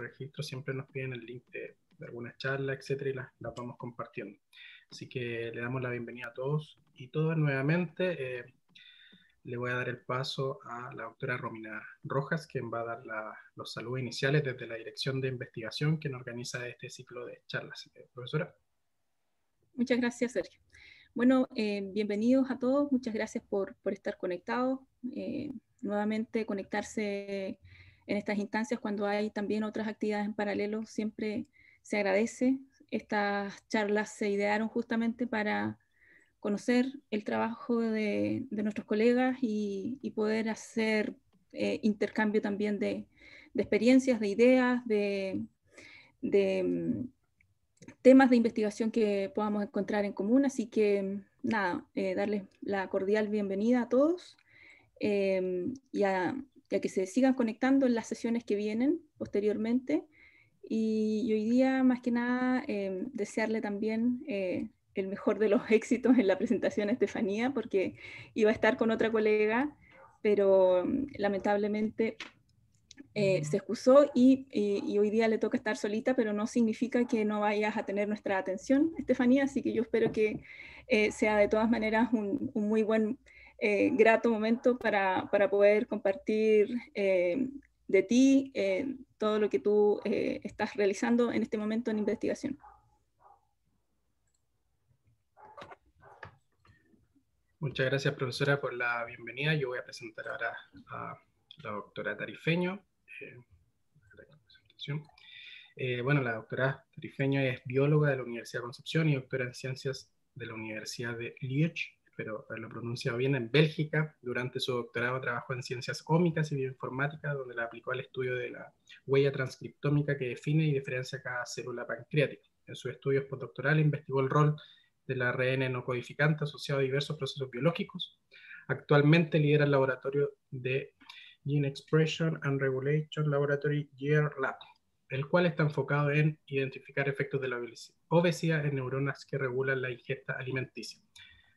registro siempre nos piden el link de alguna charla, etcétera, y las vamos compartiendo. Así que le damos la bienvenida a todos y todas nuevamente. Le voy a dar el paso a la doctora Romina Rojas, quien va a dar los saludos iniciales desde la Dirección de Investigación, quien organiza este ciclo de charlas. Profesora. Muchas gracias, Sergio. Bueno, bienvenidos a todos, muchas gracias por estar conectados. Nuevamente conectarse en estas instancias cuando hay también otras actividades en paralelo siempre se agradece. Estas charlas se idearon justamente para conocer el trabajo de nuestros colegas y poder hacer intercambio también de experiencias, de ideas, de temas de investigación que podamos encontrar en común. Así que nada, darles la cordial bienvenida a todos y a que se sigan conectando en las sesiones que vienen posteriormente. Y hoy día, más que nada, desearle también el mejor de los éxitos en la presentación a Estefanía, porque iba a estar con otra colega, pero lamentablemente se excusó y hoy día le toca estar solita, pero no significa que no vayas a tener nuestra atención, Estefanía, así que yo espero que sea de todas maneras un muy buen, grato momento para poder compartir de ti todo lo que tú estás realizando en este momento en investigación. Muchas gracias, profesora, por la bienvenida. Yo voy a presentar ahora a la doctora Tarifeño. Bueno, la doctora Tarifeño es bióloga de la Universidad de Concepción y doctora en ciencias de la Universidad de Liège, espero haberlo pronunciado bien, en Bélgica. Durante su doctorado trabajó en ciencias ómicas y bioinformática, donde la aplicó al estudio de la huella transcriptómica que define y diferencia cada célula pancreática. En sus estudios postdoctorales investigó el rol del ARN no codificante asociado a diversos procesos biológicos. Actualmente lidera el laboratorio de Gene Expression and Regulation Laboratory GEAR Lab, el cual está enfocado en identificar efectos de la obesidad en neuronas que regulan la ingesta alimenticia.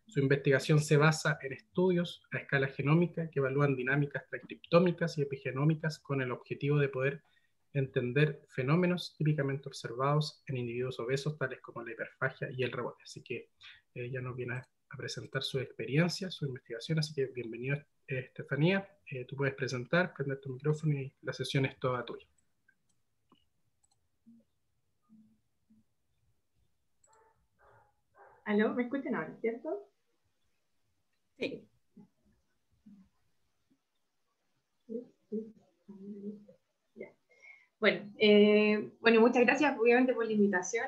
Su investigación se basa en estudios a escala genómica que evalúan dinámicas transcriptómicas y epigenómicas con el objetivo de poder entender fenómenos típicamente observados en individuos obesos, tales como la hiperfagia y el rebote. Así que ella nos viene a presentar su experiencia, su investigación, así que bienvenido, Estefanía. Tú puedes presentar, prender tu micrófono y la sesión es toda tuya. ¿Aló? ¿Me escuchan ahora, cierto? Sí. Ya. Bueno, muchas gracias obviamente por la invitación.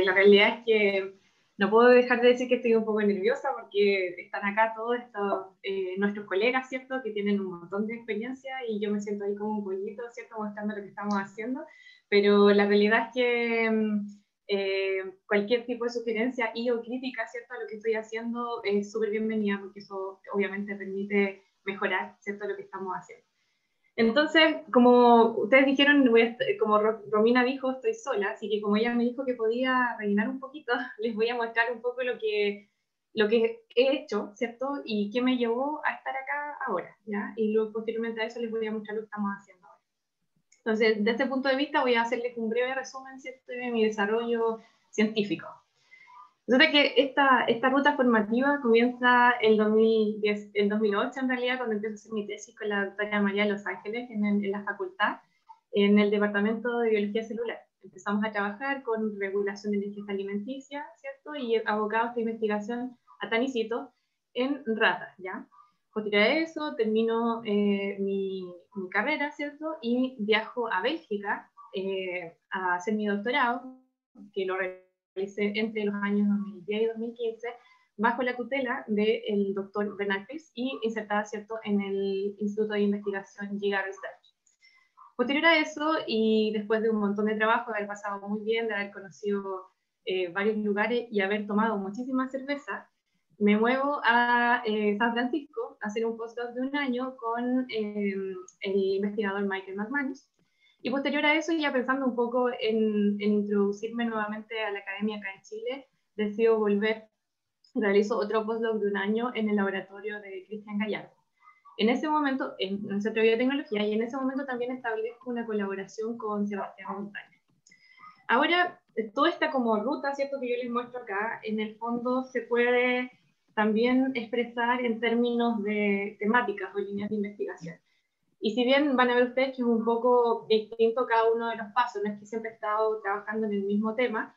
La realidad es que no puedo dejar de decir que estoy un poco nerviosa porque están acá todos estos nuestros colegas, ¿cierto? Que tienen un montón de experiencia y yo me siento ahí como un pollito, ¿cierto? Mostrando lo que estamos haciendo, pero la realidad es que cualquier tipo de sugerencia y o crítica, ¿cierto? A lo que estoy haciendo es súper bienvenida porque eso obviamente permite mejorar, ¿cierto? Lo que estamos haciendo. Entonces, como ustedes dijeron, como Romina dijo, estoy sola, así que como ella me dijo que podía rellenar un poquito, les voy a mostrar un poco lo que he hecho, ¿cierto? Y qué me llevó a estar acá ahora, ¿ya? Y luego, posteriormente a eso, les voy a mostrar lo que estamos haciendo ahora. Entonces, desde este punto de vista, voy a hacerles un breve resumen, ¿cierto? De mi desarrollo científico. Resulta que esta ruta formativa comienza el 2008 en realidad, cuando empiezo a hacer mi tesis con la doctora María Los Ángeles en la facultad, en el departamento de biología celular. Empezamos a trabajar con regulación de la ingesta alimenticia, ¿cierto? Y abocados de investigación a Tanicito en ratas, ¿ya? Posterior a eso, termino mi carrera, ¿cierto? Y viajo a Bélgica a hacer mi doctorado, que lo realicé entre los años 2010 y 2015, bajo la tutela del doctor Bernard Fries y insertada, ¿cierto?, en el Instituto de Investigación GIGA Research. Posterior a eso, y después de un montón de trabajo, de haber pasado muy bien, de haber conocido varios lugares y haber tomado muchísima cerveza, me muevo a San Francisco a hacer un postdoc de un año con el investigador Michael McManus. Y posterior a eso, ya pensando un poco en introducirme nuevamente a la academia acá en Chile, decido volver, realizo otro postdoc de un año en el laboratorio de Cristian Gallardo. En ese momento, en el Centro de Biotecnología, y en ese momento también establezco una colaboración con Sebastián Montaña. Ahora, toda esta como ruta, ¿cierto?, que yo les muestro acá, en el fondo se puede también expresar en términos de temáticas o líneas de investigación. Y si bien van a ver ustedes que es un poco distinto cada uno de los pasos, no es que siempre he estado trabajando en el mismo tema,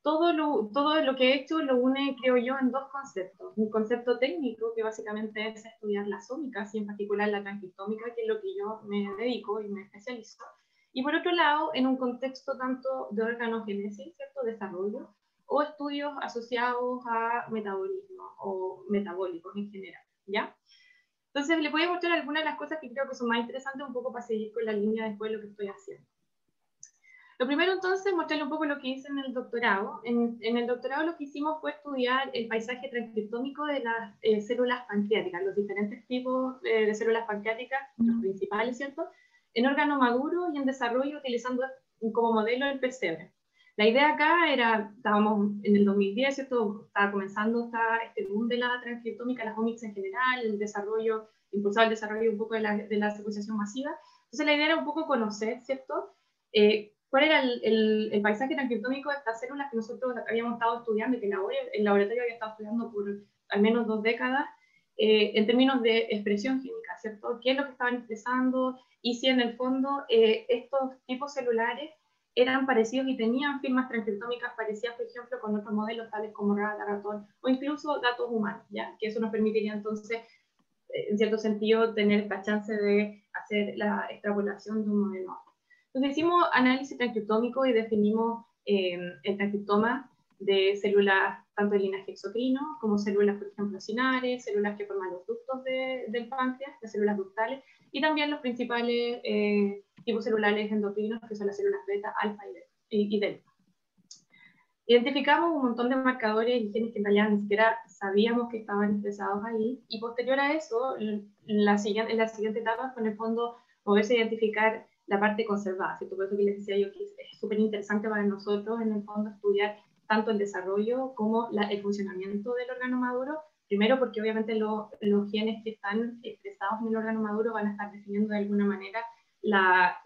todo lo que he hecho lo une, creo yo, en dos conceptos. Un concepto técnico, que básicamente es estudiar las ómicas, y en particular la transcriptómica, que es lo que yo me dedico y me especializo. Y por otro lado, en un contexto tanto de organogénesis, ¿cierto?, desarrollo, o estudios asociados a metabolismo o metabólicos en general, ¿ya? Entonces, les voy a mostrar algunas de las cosas que creo que son más interesantes un poco para seguir con la línea después de lo que estoy haciendo. Lo primero, entonces, mostrarles un poco lo que hice en el doctorado. En el doctorado lo que hicimos fue estudiar el paisaje transcriptómico de las células pancreáticas, los diferentes tipos de células pancreáticas, los principales, ¿cierto?, en órgano maduro y en desarrollo, utilizando como modelo el pesebre. La idea acá era, estábamos en el 2010, ¿cierto?, estaba comenzando este boom de la transcriptómica, las omics en general, el desarrollo, impulsado el desarrollo un poco de la secuenciación masiva. Entonces la idea era un poco conocer, ¿cierto?, cuál era el paisaje transcriptómico de estas células que nosotros habíamos estado estudiando y que el laboratorio había estado estudiando por al menos 2 décadas, en términos de expresión química, ¿cierto? ¿Qué es lo que estaban expresando? Y si en el fondo estos tipos celulares eran parecidos y tenían firmas transcriptómicas parecidas, por ejemplo, con otros modelos tales como rata, ratón, o incluso datos humanos, ¿ya? Que eso nos permitiría entonces, en cierto sentido, tener la chance de hacer la extrapolación de un modelo. Entonces hicimos análisis transcriptómico y definimos el transcriptoma de células tanto de linaje exocrino como células, por ejemplo, cinares, células que forman los ductos del páncreas, las células ductales, y también los principales tipos celulares endocrinos, que son las células beta, alfa y delta. Identificamos un montón de marcadores y genes que en realidad ni siquiera sabíamos que estaban expresados ahí, y posterior a eso, en la siguiente etapa fue en el fondo moverse a identificar la parte conservada, ¿cierto? Por eso que les decía yo que es súper interesante para nosotros en el fondo estudiar tanto el desarrollo como el funcionamiento del órgano maduro, primero porque obviamente los genes que están expresados en el órgano maduro van a estar definiendo de alguna manera la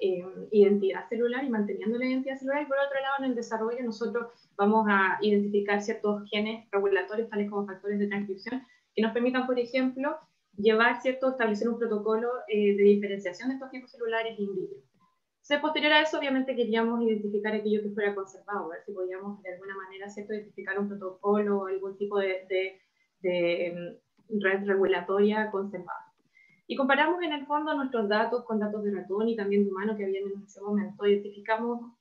identidad celular y manteniendo la identidad celular, y por otro lado en el desarrollo nosotros vamos a identificar ciertos genes regulatorios tales como factores de transcripción que nos permitan, por ejemplo, establecer un protocolo de diferenciación de estos tipos celulares in vitro. Entonces, posterior a eso, obviamente queríamos identificar aquello que fuera conservado, ver si podíamos de alguna manera, ¿cierto?, identificar un protocolo o algún tipo de red regulatoria conservada. Y comparamos en el fondo nuestros datos con datos de ratón y también de humano que habían en ese momento. Identificamos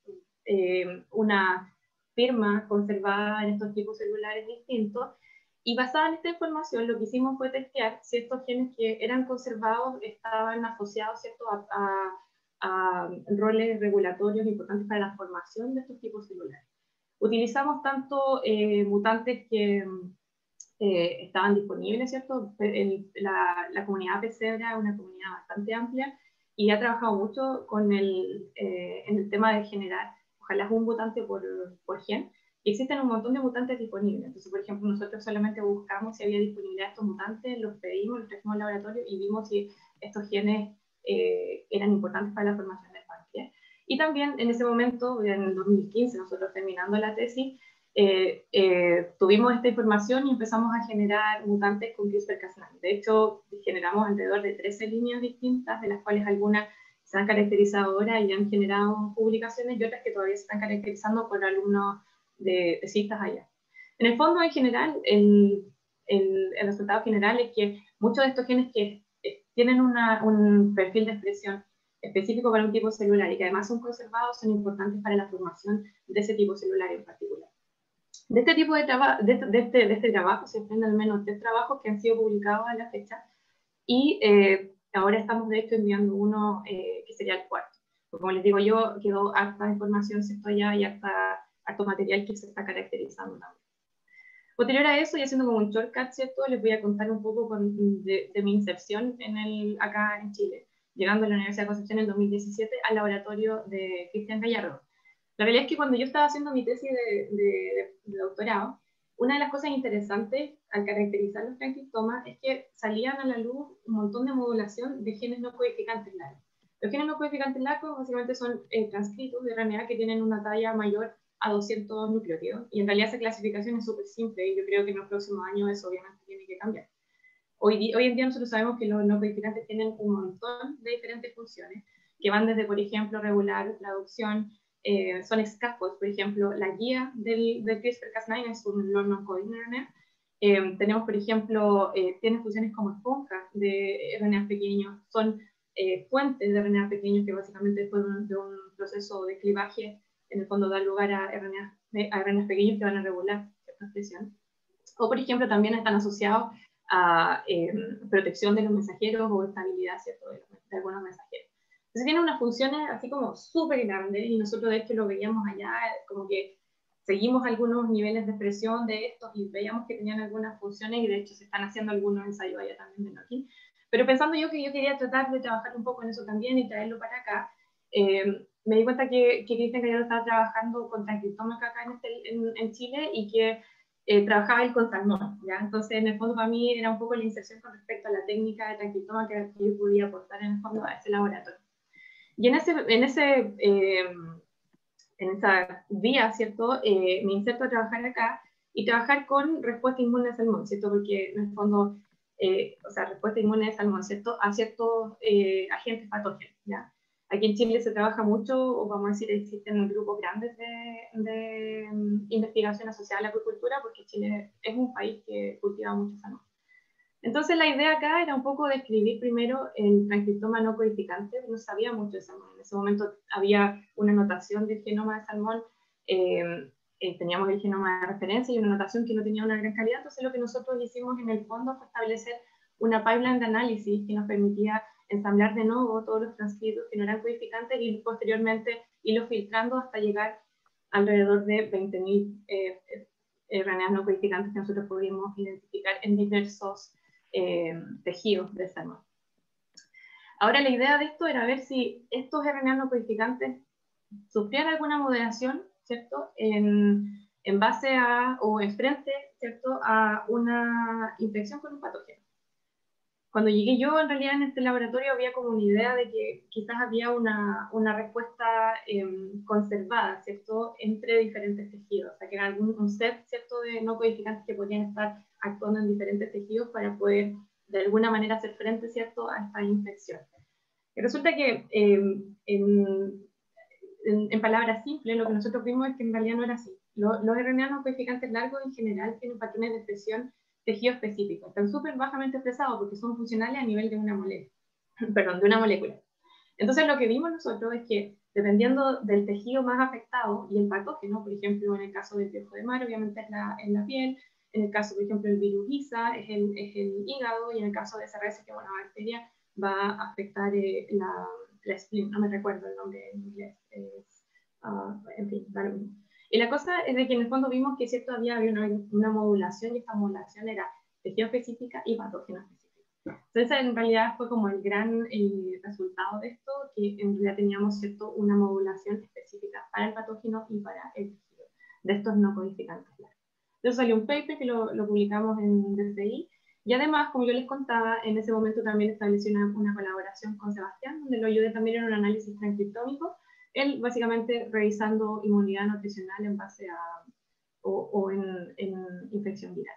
una firma conservada en estos tipos celulares distintos, y basada en esta información lo que hicimos fue testear si estos genes que eran conservados estaban asociados, ¿cierto?, a roles regulatorios importantes para la formación de estos tipos celulares. Utilizamos tanto mutantes que estaban disponibles, ¿cierto? La comunidad pesebre es una comunidad bastante amplia y ha trabajado mucho con en el tema de generar, ojalá un mutante por gen. Y existen un montón de mutantes disponibles. Entonces, por ejemplo, nosotros solamente buscamos si había disponibilidad de estos mutantes, los pedimos, los trajimos al laboratorio y vimos si estos genes eran importantes para la formación del páncreas. Y también en ese momento, en el 2015, nosotros terminando la tesis, tuvimos esta información y empezamos a generar mutantes con CRISPR-Cas9. De hecho, generamos alrededor de 13 líneas distintas, de las cuales algunas se han caracterizado ahora y han generado publicaciones, y otras que todavía se están caracterizando por alumnos de tesistas allá. En el fondo, en general, el resultado general es que muchos de estos genes que tienen un perfil de expresión específico para un tipo celular y que además son conservados son importantes para la formación de ese tipo celular en particular. De este tipo de trabajo, de este trabajo se desprenden al menos 3 trabajos que han sido publicados a la fecha, y ahora estamos de hecho enviando uno que sería el 4. Porque, como les digo yo, quedó harta información, ¿cierto?, ya, y harto material que se está caracterizando también. Posterior a eso, y haciendo como un shortcut, ¿cierto?, les voy a contar un poco de mi inserción acá en Chile, llegando a la Universidad de Concepción en 2017 al laboratorio de Cristian Gallardo. La realidad es que cuando yo estaba haciendo mi tesis de doctorado, una de las cosas interesantes al caracterizar los transcriptomas es que salían a la luz un montón de modulación de genes no codificantes largos. Los genes no codificantes largos básicamente son transcritos de RNA que tienen una talla mayor a 200 nucleótidos, y en realidad esa clasificación es súper simple, y yo creo que en los próximos años eso obviamente tiene que cambiar. Hoy en día nosotros sabemos que los no codificantes tienen un montón de diferentes funciones, que van desde, por ejemplo, regular traducción, son scaffolds, por ejemplo, la guía del CRISPR-Cas9 es un long non-coding RNA. Tenemos, por ejemplo, tienen funciones como esponjas de RNA pequeños, son fuentes de RNA pequeños que básicamente después de un proceso de clivaje, en el fondo da lugar a RNA pequeños que van a regular cierta expresión. O, por ejemplo, también están asociados a protección de los mensajeros o estabilidad, ¿cierto?, de algunos mensajeros. Entonces tiene unas funciones así como súper grandes, y nosotros de hecho lo veíamos allá, como que seguimos algunos niveles de expresión de estos y veíamos que tenían algunas funciones, y de hecho se están haciendo algunos ensayos allá también de Nokia. Pero pensando yo que yo quería tratar de trabajar un poco en eso también y traerlo para acá, me di cuenta que Cristian Gallardo estaba trabajando con transcriptoma acá en Chile, y que trabajaba él con salmón, ¿ya? Entonces, en el fondo, para mí era un poco la inserción con respecto a la técnica de transcriptoma que yo podía aportar en el fondo a ese laboratorio. Y en esa vía, ¿cierto? Me inserto a trabajar acá y trabajar con respuesta inmune de salmón, ¿cierto? Porque en el fondo, o sea, respuesta inmune de salmón, ¿cierto? A ciertos agentes patógenos, ¿ya? Aquí en Chile se trabaja mucho, o vamos a decir, existen grupos grandes de investigación asociada a la acuicultura, porque Chile es un país que cultiva mucho salmón. Entonces la idea acá era un poco describir primero el transcriptoma no codificante. No sabía mucho de salmón. En ese momento había una notación del genoma de salmón, teníamos el genoma de referencia y una notación que no tenía una gran calidad. Entonces lo que nosotros hicimos en el fondo fue establecer una pipeline de análisis que nos permitía ensamblar de nuevo todos los transcritos que no eran codificantes y posteriormente irlos filtrando hasta llegar alrededor de 20.000 RNAs no codificantes que nosotros pudimos identificar en diversos tejidos de salmón. Ahora la idea de esto era ver si estos RNA no codificantes sufrían alguna moderación, ¿cierto?, en base a, o en frente, ¿cierto?, a una infección con un patógeno. Cuando llegué yo, en realidad, en este laboratorio había como una idea de que quizás había una respuesta conservada, ¿cierto?, entre diferentes tejidos, o sea, que era un set, ¿cierto?, de no codificantes que podían estar actuando en diferentes tejidos para poder, de alguna manera, hacer frente, ¿cierto?, a esta infección. Y resulta que, en palabras simples, lo que nosotros vimos es que en realidad no era así. Los RNA no codificantes largos, en general, tienen patrones de expresión tejido específico. Están súper bajamente expresados porque son funcionales a nivel de una molécula. Perdón, de una molécula. Entonces lo que vimos nosotros es que dependiendo del tejido más afectado y el patógeno, por ejemplo, en el caso del piojo de mar, obviamente es la piel, en el caso, por ejemplo, del virus Giza, es el hígado, y en el caso de SRS, que es una bacteria, va a afectar la spleen, no me recuerdo el nombre en inglés, en fin, da lo mismo. Y la cosa es de que en el fondo vimos que cierto había una modulación, y esta modulación era tejido específica y patógeno específico. Entonces, en realidad fue como el gran resultado de esto, que en realidad teníamos, ¿cierto?, una modulación específica para el patógeno y para el tejido de estos no codificantes. Entonces salió un paper que lo publicamos en DCI, y además, como yo les contaba, en ese momento también establecí una colaboración con Sebastián, donde lo ayudé también en un análisis transcriptómico, él básicamente revisando inmunidad nutricional en base a, o en infección viral.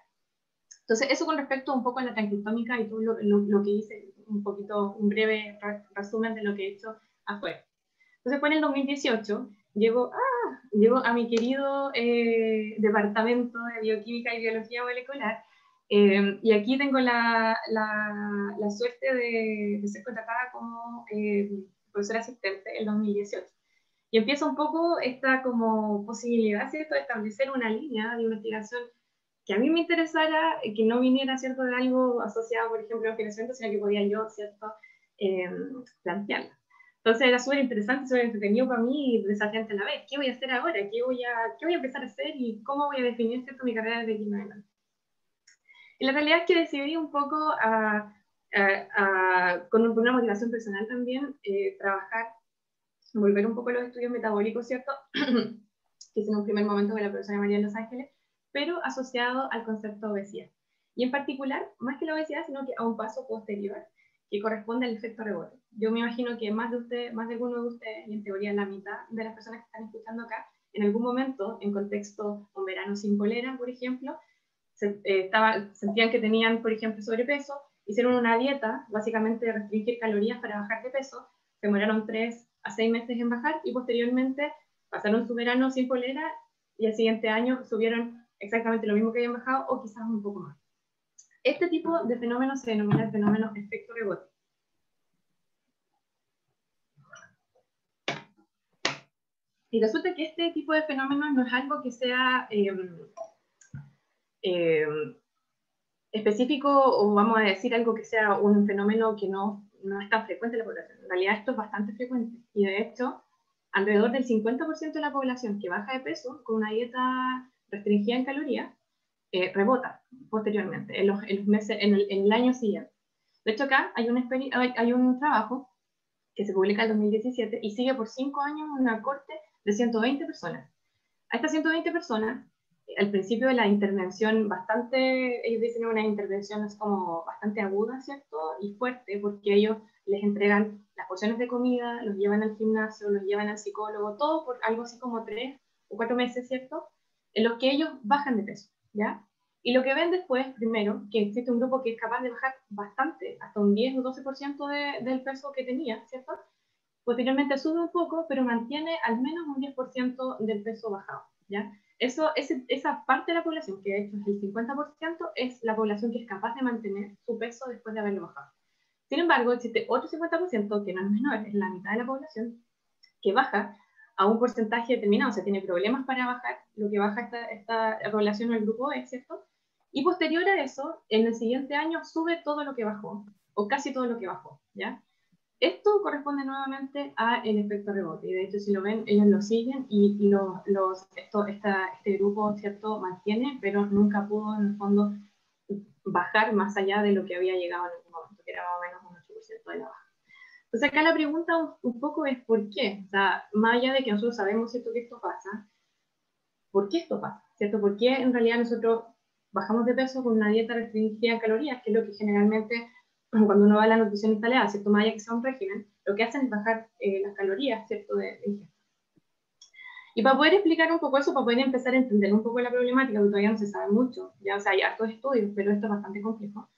Entonces, eso con respecto un poco a la transcriptómica y todo lo que hice, un poquito, un breve resumen de lo que he hecho afuera. Entonces, fue en el 2018, llego a mi querido departamento de bioquímica y biología molecular, y aquí tengo la suerte de ser contratada como profesora asistente en 2018. Y empieza un poco esta como posibilidad, ¿cierto?, de establecer una línea de investigación que a mí me interesara, que no viniera, ¿cierto?, de algo asociado, por ejemplo, a financiamiento, sino que podía yo, ¿cierto?, plantearla. Entonces era súper interesante, súper entretenido para mí y desafiante a la vez. ¿Qué voy a hacer ahora? ¿Qué voy a empezar a hacer? ¿Y cómo voy a definir, ¿cierto?, mi carrera de aquí en adelante? Y la realidad es que decidí un poco, con una motivación personal también, trabajar, volver un poco a los estudios metabólicos, ¿cierto?, que hice en un primer momento con la profesora María de Los Ángeles, pero asociado al concepto de obesidad. Y en particular, más que la obesidad, sino que a un paso posterior, que corresponde al efecto rebote. Yo me imagino que más de alguno de ustedes, y en teoría la mitad de las personas que están escuchando acá, en algún momento, en contexto un verano sin polera, por ejemplo, sentían que tenían, por ejemplo, sobrepeso, hicieron una dieta, básicamente de restringir calorías para bajar de peso, se demoraron 3 a 6 meses en bajar y posteriormente pasaron su verano sin polera y el siguiente año subieron exactamente lo mismo que habían bajado o quizás un poco más. Este tipo de fenómeno se denomina el fenómeno efecto rebote. Y resulta que este tipo de fenómenos no es algo que sea específico, o vamos a decir algo que sea un fenómeno que no es tan frecuente en la población. En realidad esto es bastante frecuente. Y de hecho, alrededor del 50% de la población que baja de peso con una dieta restringida en calorías, rebota posteriormente, en el año siguiente. De hecho, acá hay un trabajo que se publica en 2017 y sigue por 5 años una corte de 120 personas. A estas 120 personas, al principio de la intervención ellos dicen una intervención es como bastante aguda, ¿cierto? Y fuerte, porque ellos les entregan las porciones de comida, los llevan al gimnasio, los llevan al psicólogo, todo por algo así como 3 o 4 meses, ¿cierto? En los que ellos bajan de peso, ¿ya? Y lo que ven después, primero, que existe un grupo que es capaz de bajar bastante, hasta un 10 o 12% del peso que tenía, ¿cierto? Posteriormente sube un poco, pero mantiene al menos un 10% del peso bajado, ¿ya? Esa parte de la población, que de hecho es el 50%, es la población que es capaz de mantener su peso después de haberlo bajado. Sin embargo, existe otro 50%, que no es menor, es la mitad de la población, que baja a un porcentaje determinado, o sea, tiene problemas para bajar, lo que baja esta población o el grupo E, ¿cierto? Y posterior a eso, en el siguiente año sube todo lo que bajó, o casi todo lo que bajó, ¿ya? Esto corresponde nuevamente a el efecto rebote, y de hecho si lo ven, ellos lo siguen y este grupo, ¿cierto?, mantiene, pero nunca pudo en el fondo bajar más allá de lo que había llegado en algún momento, que era más o menos un 8% de la baja. Entonces acá la pregunta un poco es ¿por qué? O sea, más allá de que nosotros sabemos, ¿cierto?, que esto pasa, ¿por qué esto pasa? ¿Cierto? ¿Por qué en realidad nosotros bajamos de peso con una dieta restringida en calorías, que es lo que generalmente cuando uno va a la nutricionista le da, ¿cierto? Más allá que sea un régimen, lo que hacen es bajar las calorías, ¿cierto?, de ingesta. Y para poder explicar un poco eso, para poder empezar a entender un poco la problemática, que todavía no se sabe mucho, ya, o sea, hay hartos estudios, pero esto es bastante complejo,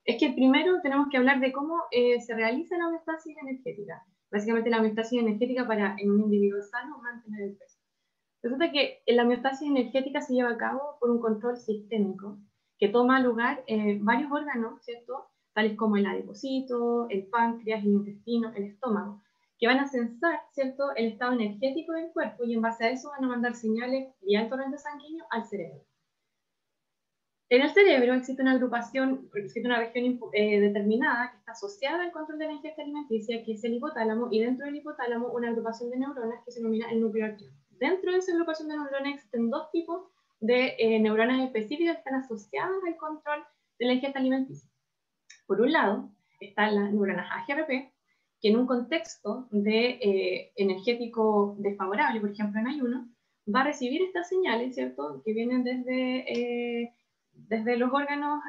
es que primero tenemos que hablar de cómo se realiza la homeostasis energética. Básicamente la homeostasis energética para en un individuo sano mantener el peso. Resulta que la homeostasis energética se lleva a cabo por un control sistémico que toma lugar en varios órganos, ¿cierto?, tales como el adipocito, el páncreas, el intestino, el estómago, que van a censar, ¿cierto?, el estado energético del cuerpo y en base a eso van a mandar señales vía el torrente sanguíneo al cerebro. En el cerebro existe una región determinada que está asociada al control de la ingesta alimenticia, que es el hipotálamo, y dentro del hipotálamo una agrupación de neuronas que se denomina el núcleo arqueado. Dentro de esa agrupación de neuronas existen dos tipos de neuronas específicas que están asociadas al control de la ingesta alimenticia. Por un lado, están las neuronas AGRP, que en un contexto energético desfavorable, por ejemplo en ayuno, va a recibir estas señales, ¿cierto?, que vienen desde los órganos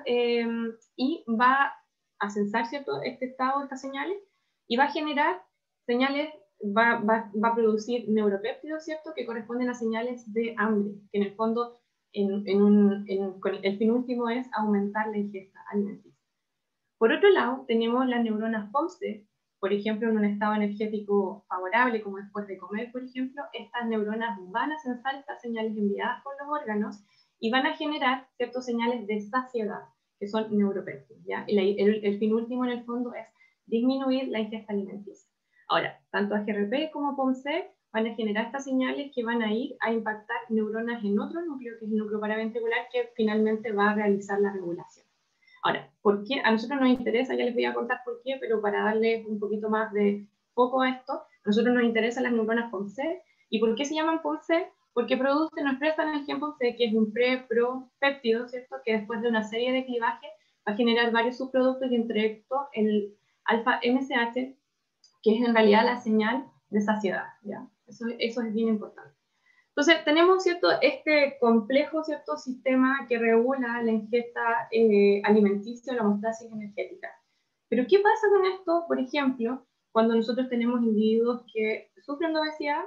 y va a censar, ¿cierto?, este estado, estas señales, y va a generar señales, va a producir neuropéptidos, ¿cierto?, que corresponden a señales de hambre, que en el fondo el fin último es aumentar la ingesta alimenticia. Por otro lado, tenemos las neuronas POMC, por ejemplo, en un estado energético favorable, como después de comer, por ejemplo, estas neuronas van a censar estas señales enviadas por los órganos y van a generar ciertas señales de saciedad, que son neuropéptidos, ¿ya? El fin último, en el fondo, es disminuir la ingesta alimenticia. Ahora, tanto AGRP como POMC van a generar estas señales que van a ir a impactar neuronas en otro núcleo, que es el núcleo paraventricular, que finalmente va a realizar la regulación. Ahora, ¿por qué? A nosotros nos interesa, ya les voy a contar por qué, pero para darles un poquito más de foco a esto, a nosotros nos interesan las neuronas POMC. ¿Y por qué se llaman POMC? Porque producen o expresan el gen POMC, que es un pre-pro-péptido, ¿cierto?, que después de una serie de clivajes va a generar varios subproductos y entre estos el alfa-MSH, que es en realidad la señal de saciedad, ¿ya? Eso es bien importante. Entonces, tenemos, ¿cierto?, este complejo, ¿cierto?, sistema que regula la ingesta alimenticia o la homeostasis energética. Pero, ¿qué pasa con esto, por ejemplo, cuando nosotros tenemos individuos que sufren de obesidad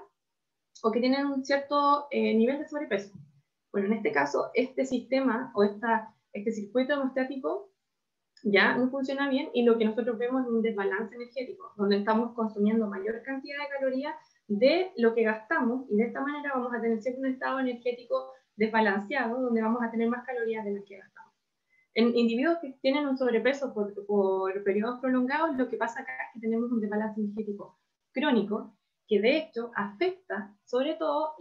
o que tienen un cierto nivel de sobrepeso? Bueno, en este caso, este sistema o este circuito hemostático ya no funciona bien y lo que nosotros vemos es un desbalance energético, donde estamos consumiendo mayor cantidad de calorías de lo que gastamos y de esta manera vamos a tener siempre un estado energético desbalanceado, donde vamos a tener más calorías de las que gastamos. En individuos que tienen un sobrepeso por periodos prolongados, lo que pasa acá es que tenemos un desbalance energético crónico, que de hecho afecta sobre todo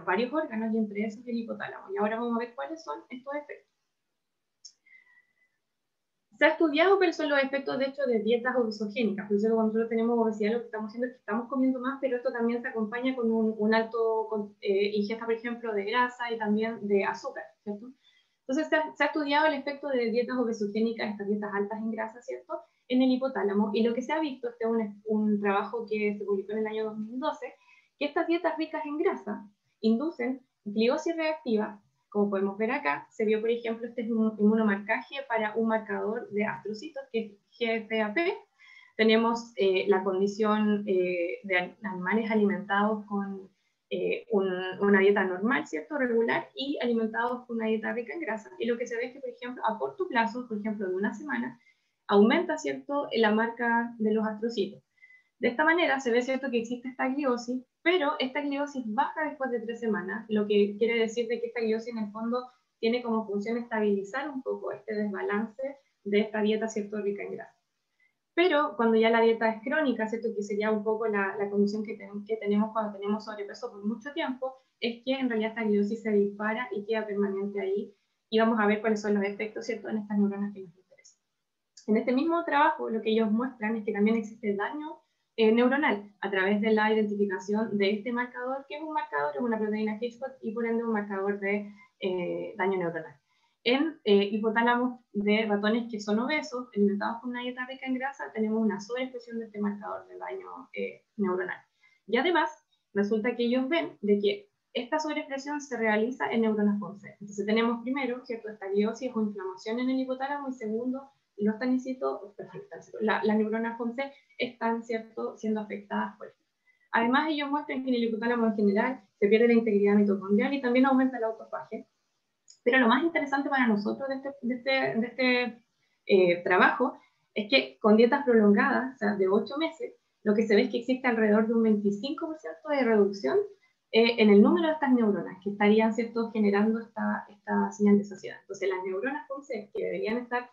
varios órganos y entre esos el hipotálamo. Y ahora vamos a ver cuáles son estos efectos. Se ha estudiado cuáles son los efectos, de hecho, de dietas obesogénicas. Por eso cuando nosotros tenemos obesidad, lo que estamos haciendo es que estamos comiendo más, pero esto también se acompaña con un alto ingesta, por ejemplo, de grasa y también de azúcar, ¿cierto? Entonces, se ha estudiado el efecto de dietas obesogénicas, estas dietas altas en grasa, ¿cierto?, en el hipotálamo. Y lo que se ha visto, este es un trabajo que se publicó en el año 2012, que estas dietas ricas en grasa inducen glicosis reactiva. Como podemos ver acá, se vio, por ejemplo, este es un inmunomarcaje para un marcador de astrocitos, que es GFAP. Tenemos la condición de animales alimentados con una dieta normal, ¿cierto?, regular, y alimentados con una dieta rica en grasa. Y lo que se ve es que, por ejemplo, a corto plazo, por ejemplo, de una semana, aumenta, ¿cierto?, la marca de los astrocitos. De esta manera se ve, ¿cierto?, que existe esta glicosis, pero esta glicosis baja después de 3 semanas, lo que quiere decir de que esta glicosis en el fondo tiene como función estabilizar un poco este desbalance de esta dieta, ¿cierto?, rica en grasa. Pero cuando ya la dieta es crónica, ¿cierto?, que sería un poco la condición que tenemos cuando tenemos sobrepeso por mucho tiempo, es que en realidad esta glicosis se dispara y queda permanente ahí, y vamos a ver cuáles son los efectos, ¿cierto?, en estas neuronas que nos interesan. En este mismo trabajo, lo que ellos muestran es que también existe daño neuronal a través de la identificación de este marcador, que es un marcador, es una proteína Hitchcock y por ende un marcador de daño neuronal. En hipotálamos de ratones que son obesos, alimentados con una dieta rica en grasa, tenemos una sobreexpresión de este marcador de daño neuronal. Y además, resulta que ellos ven de que esta sobreexpresión se realiza en neuronas FONCE. Entonces tenemos primero, ¿cierto?, esta gliosis o inflamación en el hipotálamo, y segundo, los tanicitos, las neuronas FONCE están, ¿cierto?, siendo afectadas por esto. Además, ellos muestran que en el hipotálamo en general se pierde la integridad mitocondrial y también aumenta la autofagia. Pero lo más interesante para nosotros de este trabajo es que con dietas prolongadas, o sea, de 8 meses, lo que se ve es que existe alrededor de un 25% de reducción en el número de estas neuronas que estarían, ¿cierto?, generando esta señal de saciedad. Entonces, las neuronas FONCE que deberían estar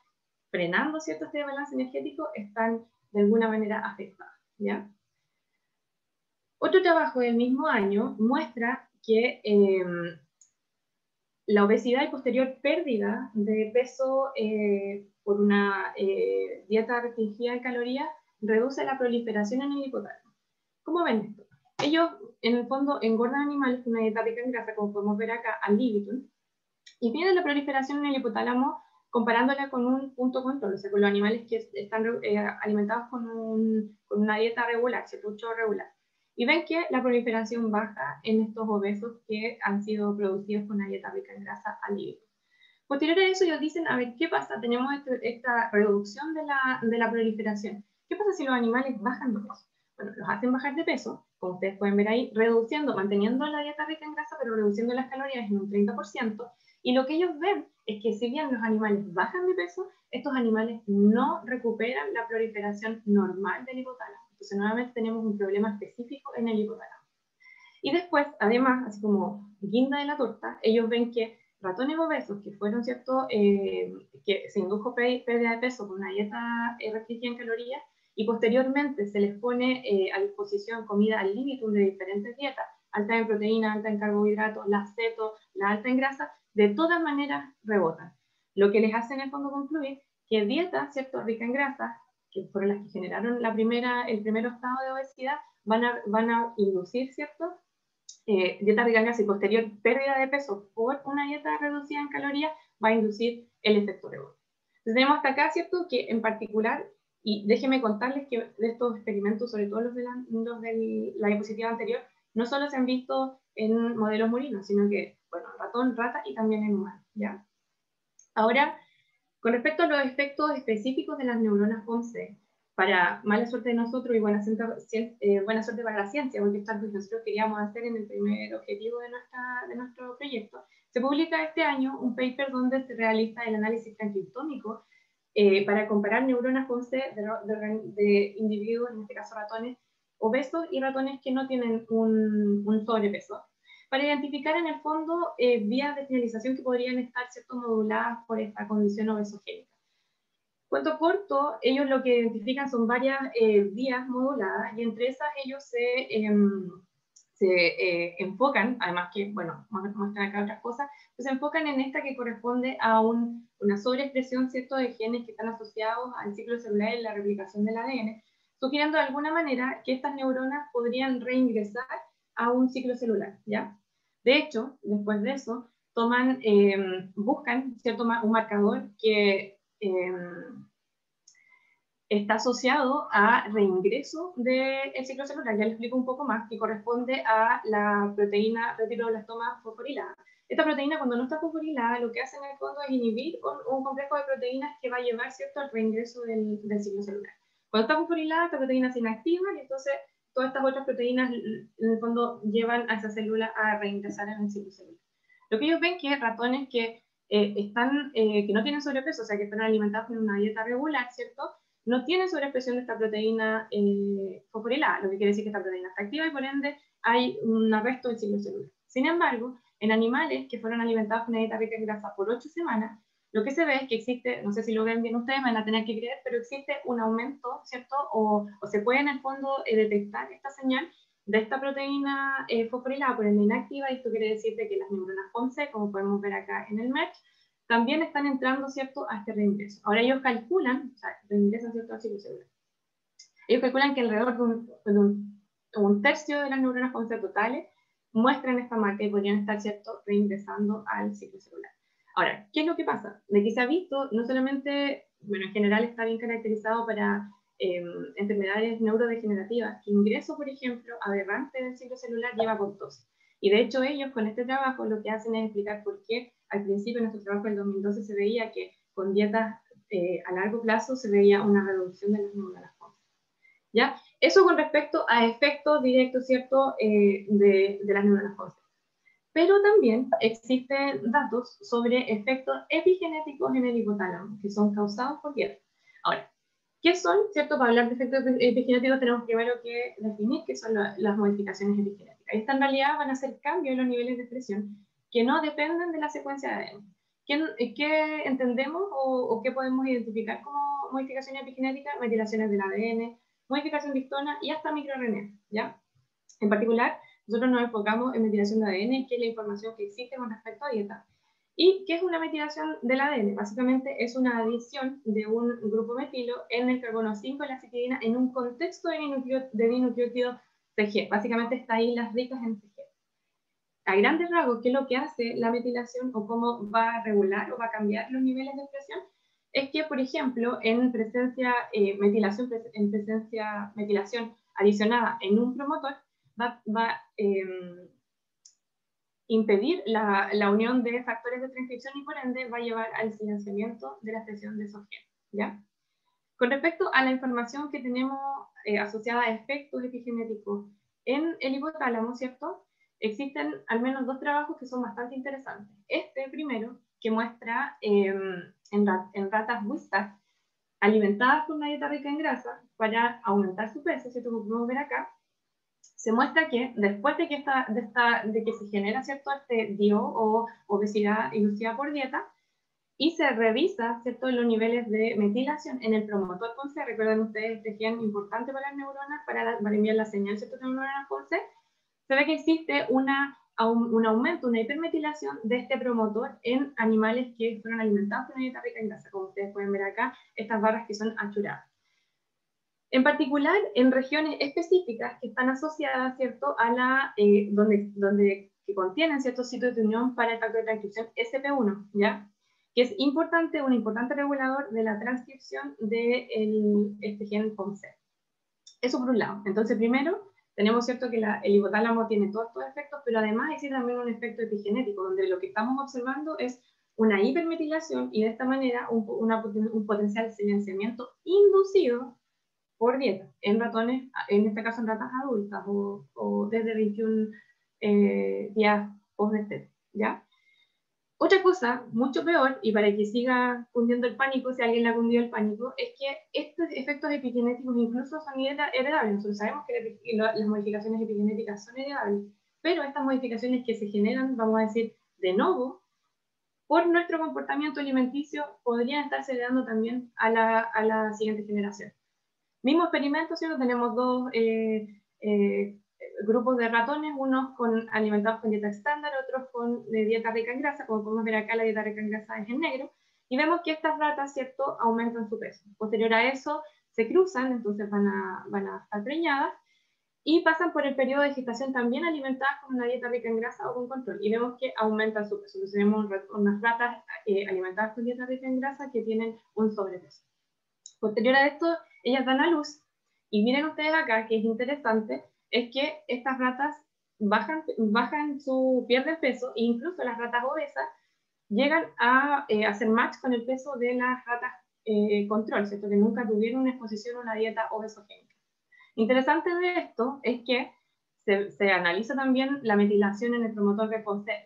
frenando, ¿cierto?, este balance energético, están de alguna manera afectadas, ¿ya? Otro trabajo del mismo año muestra que la obesidad y posterior pérdida de peso por una dieta restringida de calorías reduce la proliferación en el hipotálamo. ¿Cómo ven esto? Ellos, en el fondo, engordan animales con una dieta rica en grasa, como podemos ver acá, al libitum, y miden la proliferación en el hipotálamo comparándola con un punto control, o sea, con los animales que están alimentados con una dieta regular, ¿cierto?, un chorro regular. Y ven que la proliferación baja en estos obesos que han sido producidos con una dieta rica en grasa al libido. Posterior a eso, ellos dicen, a ver, ¿qué pasa? Tenemos esta reducción de la proliferación. ¿Qué pasa si los animales bajan de peso? Bueno, los hacen bajar de peso, como ustedes pueden ver ahí, manteniendo la dieta rica en grasa, pero reduciendo las calorías en un 30%. Y lo que ellos ven es que si bien los animales bajan de peso, estos animales no recuperan la proliferación normal del hipotálamo. Entonces, nuevamente tenemos un problema específico en el hipotálamo. Y después, además, así como guinda de la torta, ellos ven que ratones obesos que fueron, ¿cierto?, que se indujo pérdida de peso con una dieta restringida en calorías, y posteriormente se les pone a disposición comida al límite de diferentes dietas, alta en proteína, alta en carbohidratos, la ceto, la alta en grasa, de todas maneras rebotan. Lo que les hace en el fondo concluir que dietas, ¿cierto?, rica en grasa, que fueron las que generaron el primer estado de obesidad, van a inducir, ¿cierto?, dieta rica en grasa y posterior pérdida de peso por una dieta reducida en calorías, va a inducir el efecto rebote. Entonces tenemos hasta acá, ¿cierto?, que en particular, y déjenme contarles que de estos experimentos, sobre todo los de la diapositiva anterior, no solo se han visto en modelos murinos, sino que, bueno, ratón, rata y también en humanos, ¿ya? Ahora, con respecto a los efectos específicos de las neuronas POMC, para mala suerte de nosotros y buena suerte para la ciencia, porque esto es lo que nosotros queríamos hacer en el primer objetivo de nuestro proyecto, se publica este año un paper donde se realiza el análisis transcriptómico para comparar neuronas POMC de individuos, en este caso ratones obesos y ratones que no tienen un sobrepeso, para identificar en el fondo vías de señalización que podrían estar, ¿cierto?, moduladas por esta condición obesogénica. Cuento corto, ellos lo que identifican son varias vías moduladas y entre esas ellos se enfocan, además que, bueno, muestran acá otras cosas, pues se enfocan en esta que corresponde a una sobreexpresión, ¿cierto?, de genes que están asociados al ciclo celular y la replicación del ADN, sugiriendo de alguna manera que estas neuronas podrían reingresar a un ciclo celular, ¿ya? De hecho, después de eso, buscan, ¿cierto?, un marcador que está asociado a reingreso del ciclo celular, ya les explico un poco más, que corresponde a la proteína reticuloblastoma fosforilada. Esta proteína, cuando no está fosforilada, lo que hace en el fondo es inhibir un complejo de proteínas que va a llevar, ¿cierto?, al reingreso del ciclo celular. Cuando está fosforilada, esta proteína se inactiva y entonces todas estas otras proteínas en el fondo llevan a esa célula a reingresar en el ciclo celular. Lo que ellos ven que ratones que que no tienen sobrepeso, o sea, que están alimentados con una dieta regular, ¿cierto?, no tienen sobreexpresión de esta proteína fosforilada, lo que quiere decir que esta proteína está activa y por ende hay un arresto del ciclo celular. Sin embargo, en animales que fueron alimentados con una dieta rica en grasa por 8 semanas, lo que se ve es que existe, no sé si lo ven bien ustedes, me van a tener que creer, pero existe un aumento, ¿cierto? O se puede en el fondo detectar esta señal de esta proteína fosforilada por ende inactiva, y esto quiere decir que las neuronas POMC, como podemos ver acá en el MERCH, también están entrando, ¿cierto?, a este reingreso. Ahora ellos calculan, o sea, reingresan, ¿cierto?, al ciclo celular. Ellos calculan que alrededor de un tercio de las neuronas POMC totales muestran esta marca y podrían estar, ¿cierto?, reingresando al ciclo celular. Ahora, ¿qué es lo que pasa? De que se ha visto, no solamente, bueno, en general está bien caracterizado para enfermedades neurodegenerativas, que ingreso, por ejemplo, aberrante del ciclo celular lleva apoptosis. Y de hecho ellos con este trabajo lo que hacen es explicar por qué al principio en nuestro trabajo del 2012 se veía que con dietas a largo plazo se veía una reducción de las neuronas POMC. ¿Ya? Eso con respecto a efectos directos, ¿cierto?, de las neuronas POMC. Pero también existen datos sobre efectos epigenéticos en el hipotálamo, que son causados por dieta. Ahora, ¿qué son, cierto? Para hablar de efectos epigenéticos tenemos primero que definir qué son las modificaciones epigenéticas. Estas en realidad van a ser cambios en los niveles de expresión que no dependen de la secuencia de ADN. ¿Qué entendemos o qué podemos identificar como modificaciones epigenéticas? Metilaciones del ADN, modificación de histona y hasta microRNA, ¿ya? En particular, nosotros nos enfocamos en metilación de ADN, que es la información que existe con respecto a dieta. ¿Y qué es una metilación del ADN? Básicamente es una adición de un grupo metilo en el carbono 5 de la citidina en un contexto de dinucleótido CG. Básicamente está islas ricas en CG. A grandes rasgos, ¿qué es lo que hace la metilación o cómo va a regular o va a cambiar los niveles de expresión? Es que, por ejemplo, en presencia metilación adicionada en un promotor, va a impedir la unión de factores de transcripción y por ende va a llevar al silenciamiento de la expresión de esos genes, ¿ya? Con respecto a la información que tenemos asociada a efectos epigenéticos en el hipotálamo, ¿cierto? Existen al menos 2 trabajos que son bastante interesantes. Este primero, que muestra en ratas Wistar alimentadas con una dieta rica en grasa para aumentar su peso, ¿cierto? Como podemos ver acá, se muestra que después de que se genera, ¿cierto?, este DIO o obesidad inducida por dieta, y se revisa, ¿cierto?, los niveles de metilación en el promotor POMC. Recuerden ustedes este gen importante para las neuronas, para enviar la señal, ¿cierto?, de neuronas POMC. Se ve que existe un aumento, una hipermetilación de este promotor en animales que fueron alimentados con una dieta rica en grasa, como ustedes pueden ver acá, estas barras que son achuradas. En particular, en regiones específicas que están asociadas, ¿cierto?, a que contienen ciertos sitios de unión para el factor de transcripción SP1, ¿ya? Que es un importante regulador de la transcripción de este gen POMC. Eso por un lado. Entonces, primero, tenemos, ¿cierto?, que el hipotálamo tiene todos estos efectos, pero además existe también un efecto epigenético, donde lo que estamos observando es una hipermetilación y de esta manera un potencial silenciamiento inducido por dieta en ratones, en este caso en ratas adultas o desde 21 días post-destete, ¿ya? Otra cosa, mucho peor, y para que siga cundiendo el pánico, si alguien le ha cundido el pánico, es que estos efectos epigenéticos incluso son heredables. Nosotros sabemos que las modificaciones epigenéticas son heredables, pero estas modificaciones que se generan, vamos a decir, de nuevo, por nuestro comportamiento alimenticio, podrían estarse heredando también a la siguiente generación. Mismo experimento, ¿cierto? Tenemos dos grupos de ratones, unos alimentados con dieta estándar, otros con dieta rica en grasa. Como podemos ver acá, la dieta rica en grasa es en negro, y vemos que estas ratas, ¿cierto?, aumentan su peso. Posterior a eso, se cruzan, entonces van a estar preñadas, y pasan por el periodo de gestación también alimentadas con una dieta rica en grasa o con control, y vemos que aumentan su peso. Entonces tenemos unas ratas alimentadas con dieta rica en grasa que tienen un sobrepeso. Posterior a esto, ellas dan a luz, y miren ustedes acá, que es interesante, es que estas ratas pierden peso, e incluso las ratas obesas llegan a hacer match con el peso de las ratas control, ¿cierto?, que nunca tuvieron una exposición a una dieta obesogénica. Interesante de esto es que se analiza también la metilación en el promotor de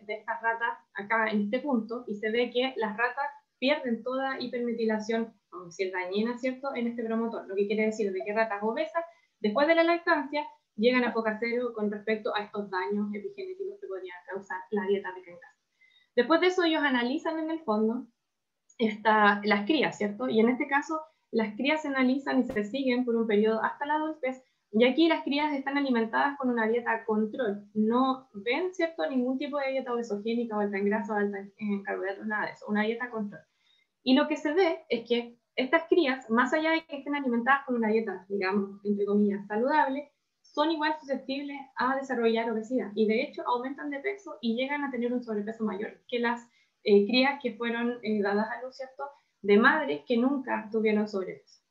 estas ratas acá en este punto, y se ve que las ratas pierden toda hipermetilación, vamos a decir, dañina, ¿cierto?, en este promotor, lo que quiere decir de que ratas obesas, después de la lactancia, llegan a foca cero con respecto a estos daños epigenéticos que podrían causar la dieta rica en grasa. Después de eso, ellos analizan en el fondo las crías, ¿cierto? Y en este caso, las crías se analizan y se siguen por un periodo hasta la adultez, y aquí las crías están alimentadas con una dieta control. No ven, ¿cierto?, ningún tipo de dieta obesogénica o alta en grasa o alta en carbohidratos, nada de eso, una dieta control. Y lo que se ve es que estas crías, más allá de que estén alimentadas con una dieta, digamos, entre comillas, saludable, son igual susceptibles a desarrollar obesidad, y de hecho aumentan de peso y llegan a tener un sobrepeso mayor que las crías que fueron dadas a luz, ¿cierto?, de madres que nunca tuvieron sobrepeso.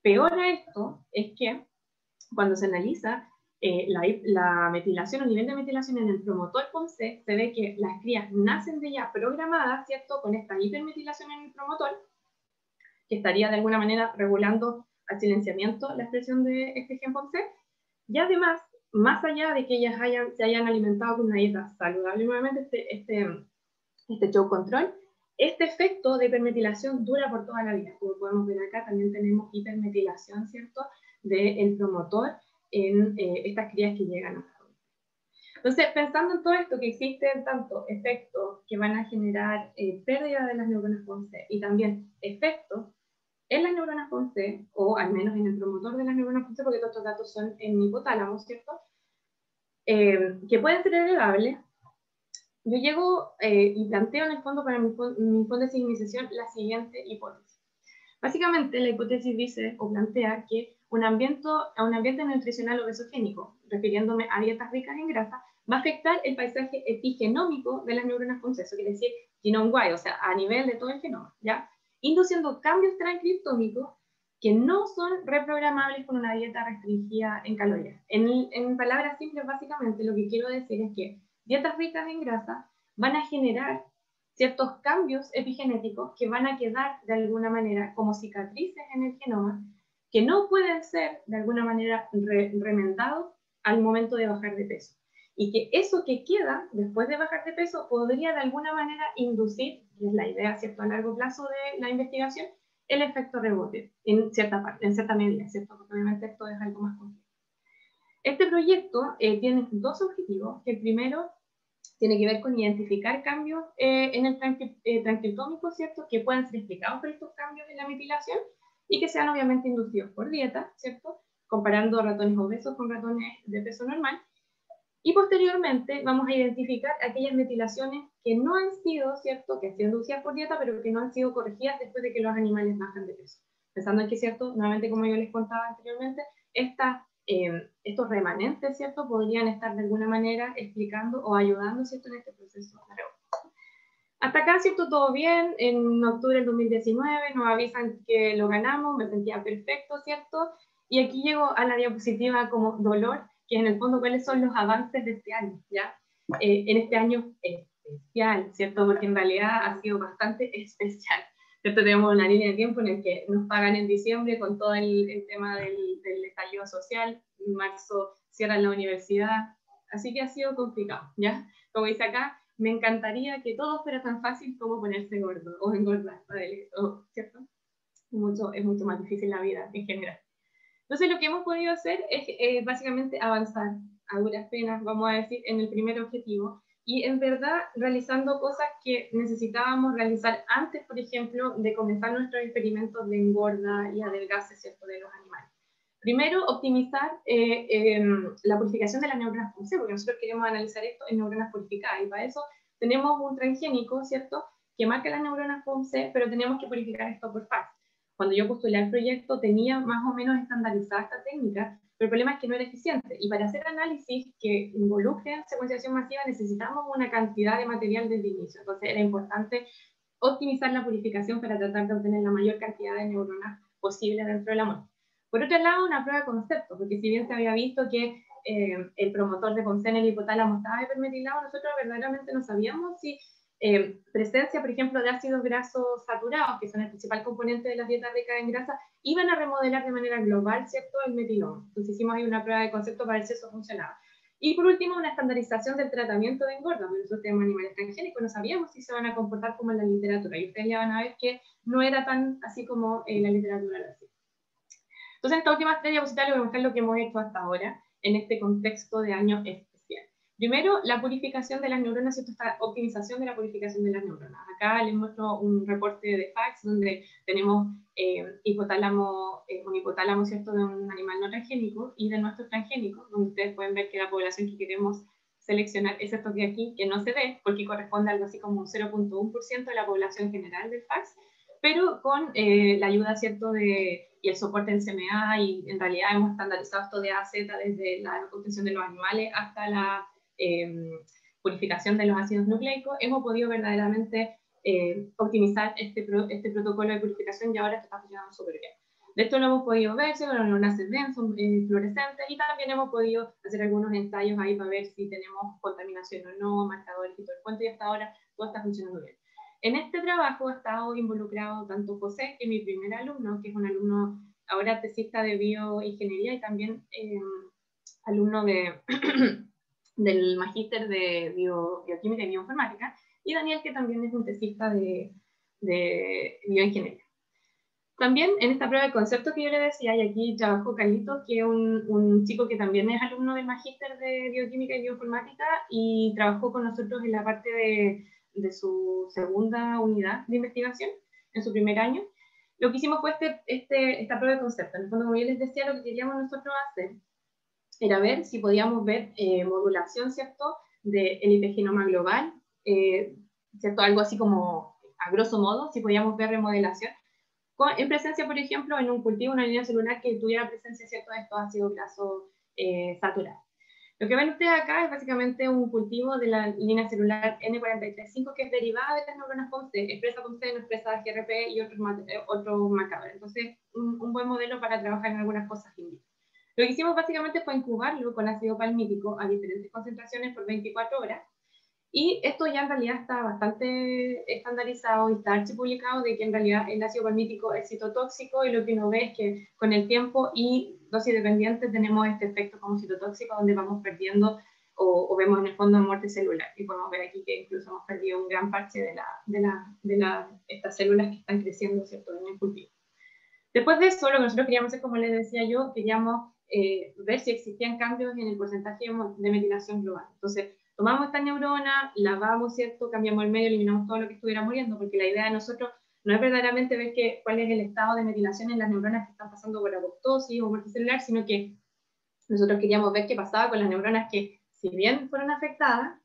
Peor a esto es que cuando se analiza la metilación o nivel de metilación en el promotor POMC, se ve que las crías nacen de ya programadas, ¿cierto?, con esta hipermetilación en el promotor, que estaría de alguna manera regulando al silenciamiento la expresión de este gen POMC, y además, más allá de que ellas se hayan alimentado con una dieta saludable, nuevamente este show control, este efecto de hipermetilación dura por toda la vida. Como podemos ver acá, también tenemos hipermetilación, ¿cierto?, del promotor en estas crías que llegan a la adultez. Entonces, pensando en todo esto, que existen tanto efectos que van a generar pérdida de las neuronas POMC y también efectos en las neuronas POMC, o al menos en el promotor de las neuronas POMC, porque todos estos datos son en hipotálamo, ¿cierto?, que pueden ser heredables. Yo llego y planteo en el fondo para mi hipótesis de iniciación la siguiente hipótesis. Básicamente, la hipótesis dice o plantea que un ambiente nutricional obesogénico, refiriéndome a dietas ricas en grasa, va a afectar el paisaje epigenómico de las neuronas POMC, eso quiere decir genome-wide, o sea, a nivel de todo el genoma, ¿ya?, induciendo cambios transcriptómicos que no son reprogramables con una dieta restringida en calorías. En palabras simples, básicamente, lo que quiero decir es que dietas ricas en grasa van a generar ciertos cambios epigenéticos que van a quedar de alguna manera como cicatrices en el genoma, que no pueden ser de alguna manera remendados al momento de bajar de peso. Y que eso que queda después de bajar de peso podría de alguna manera inducir, que es la idea, ¿cierto?, a largo plazo de la investigación, el efecto rebote en cierta medida, ¿cierto?, porque obviamente esto es algo más complejo. Este proyecto tiene dos objetivos, que el primero tiene que ver con identificar cambios en el transcriptómico, ¿cierto?, que puedan ser explicados por estos cambios en la metilación y que sean obviamente inducidos por dieta, ¿cierto?, comparando ratones obesos con ratones de peso normal. Y posteriormente vamos a identificar aquellas metilaciones que no han sido, ¿cierto?, que han sido inducidas por dieta, pero que no han sido corregidas después de que los animales bajan de peso. Pensando en que, ¿cierto?, nuevamente como yo les contaba anteriormente, estos remanentes, ¿cierto?, podrían estar de alguna manera explicando o ayudando, ¿cierto?, en este proceso de rebote. Hasta acá, ¿cierto?, todo bien. En octubre del 2019 nos avisan que lo ganamos, me sentía perfecto, ¿cierto? Y aquí llego a la diapositiva como dolor, que en el fondo cuáles son los avances de este año, ¿ya? En este año especial, ¿cierto? Porque en realidad ha sido bastante especial, ¿cierto? Tenemos una línea de tiempo en el que nos pagan en diciembre con todo el tema del estallido social, en marzo cierran la universidad, así que ha sido complicado, ¿ya? Como dice acá, me encantaría que todo fuera tan fácil como ponerse gordo o engordar, ¿cierto? Es mucho más difícil la vida en general. Entonces lo que hemos podido hacer es básicamente avanzar a duras penas, vamos a decir, en el primer objetivo, y en verdad realizando cosas que necesitábamos realizar antes, por ejemplo, de comenzar nuestros experimentos de engorda y adelgace, ¿cierto?, de los animales. Primero, optimizar la purificación de las neuronas POMC, porque nosotros queremos analizar esto en neuronas purificadas, y para eso tenemos un transgénico, ¿cierto?, que marca las neuronas POMC, pero tenemos que purificar esto por fase. Cuando yo postulé el proyecto tenía más o menos estandarizada esta técnica, pero el problema es que no era eficiente. Y para hacer análisis que involucren secuenciación masiva necesitamos una cantidad de material desde el inicio. Entonces era importante optimizar la purificación para tratar de obtener la mayor cantidad de neuronas posible dentro de la muestra. Por otro lado, una prueba de concepto, porque si bien se había visto que el promotor de POMC en el hipotálamo estaba hipermetilado, nosotros verdaderamente no sabíamos si presencia, por ejemplo, de ácidos grasos saturados, que son el principal componente de las dietas ricas en grasa, iban a remodelar de manera global, ¿cierto?, el metiloma. Entonces hicimos ahí una prueba de concepto para ver si eso funcionaba. Y por último, una estandarización del tratamiento de engorda, porque nosotros tenemos animales transgénicos, no sabíamos si se van a comportar como en la literatura, y ustedes ya van a ver que no era tan así como la literatura lo hacía. Entonces, en esta última 3 diapositivas les voy a mostrar lo que hemos hecho hasta ahora en este contexto de año especial. Primero, la purificación de las neuronas, esta optimización de la purificación de las neuronas. Acá les muestro un reporte de FACS donde tenemos un hipotálamo, ¿cierto?, de un animal no transgénico y de nuestro transgénico, donde ustedes pueden ver que la población que queremos seleccionar es esto de aquí, que no se ve porque corresponde a algo así como un 0.1% de la población general del FACS, pero con la ayuda, ¿cierto?, y el soporte en CMA, y en realidad hemos estandarizado esto de AZ desde la obtención de los animales hasta la purificación de los ácidos nucleicos, hemos podido verdaderamente optimizar este protocolo de purificación y ahora está funcionando súper bien. De esto lo hemos podido ver, ¿sí? Las neuronas se ven, son fluorescentes, y también hemos podido hacer algunos ensayos ahí para ver si tenemos contaminación o no, marcadores y todo el cuento, y hasta ahora todo está funcionando bien. En este trabajo ha estado involucrado tanto José, que es mi primer alumno, que es un alumno ahora tesista de bioingeniería y también alumno del magíster de bioquímica y bioinformática, y Daniel, que también es un tesista de bioingeniería. También en esta prueba de concepto que yo le decía, y aquí trabajó Carlitos, que es un chico que también es alumno del magíster de bioquímica y bioinformática, y trabajó con nosotros en la parte de su segunda unidad de investigación, en su primer año. Lo que hicimos fue esta prueba de concepto. En el fondo, como yo les decía, lo que queríamos nosotros hacer era ver si podíamos ver modulación, ¿cierto?, del epigenoma global, ¿cierto?, algo así como, a grosso modo, si podíamos ver remodelación, en presencia, por ejemplo, en un cultivo, una línea celular que tuviera presencia, ¿cierto?, de estos ácidos grasos saturados. Lo que ven ustedes acá es básicamente un cultivo de la línea celular N435, que es derivada de las neuronas POMC, expresa POMC, no expresa GRP y otros marcadores. Entonces, un buen modelo para trabajar en algunas cosas in vitro. Lo que hicimos básicamente fue incubarlo con ácido palmítico a diferentes concentraciones por 24 horas, y esto ya en realidad está bastante estandarizado y está archipublicado de que en realidad el ácido palmítico es citotóxico, y lo que uno ve es que con el tiempo y dosis dependiente tenemos este efecto como citotóxico, donde vamos perdiendo o vemos en el fondo muerte celular, y podemos ver aquí que incluso hemos perdido un gran parche de estas células que están creciendo, ¿cierto?, en el cultivo. Después de eso, lo que nosotros queríamos hacer, como les decía yo, queríamos ver si existían cambios en el porcentaje de metilación global. Entonces, tomamos esta neurona, lavamos, ¿cierto?, cambiamos el medio, eliminamos todo lo que estuviera muriendo, porque la idea de nosotros no es verdaderamente ver cuál es el estado de metilación en las neuronas que están pasando por apoptosis o muerte celular, sino que nosotros queríamos ver qué pasaba con las neuronas que, si bien fueron afectadas,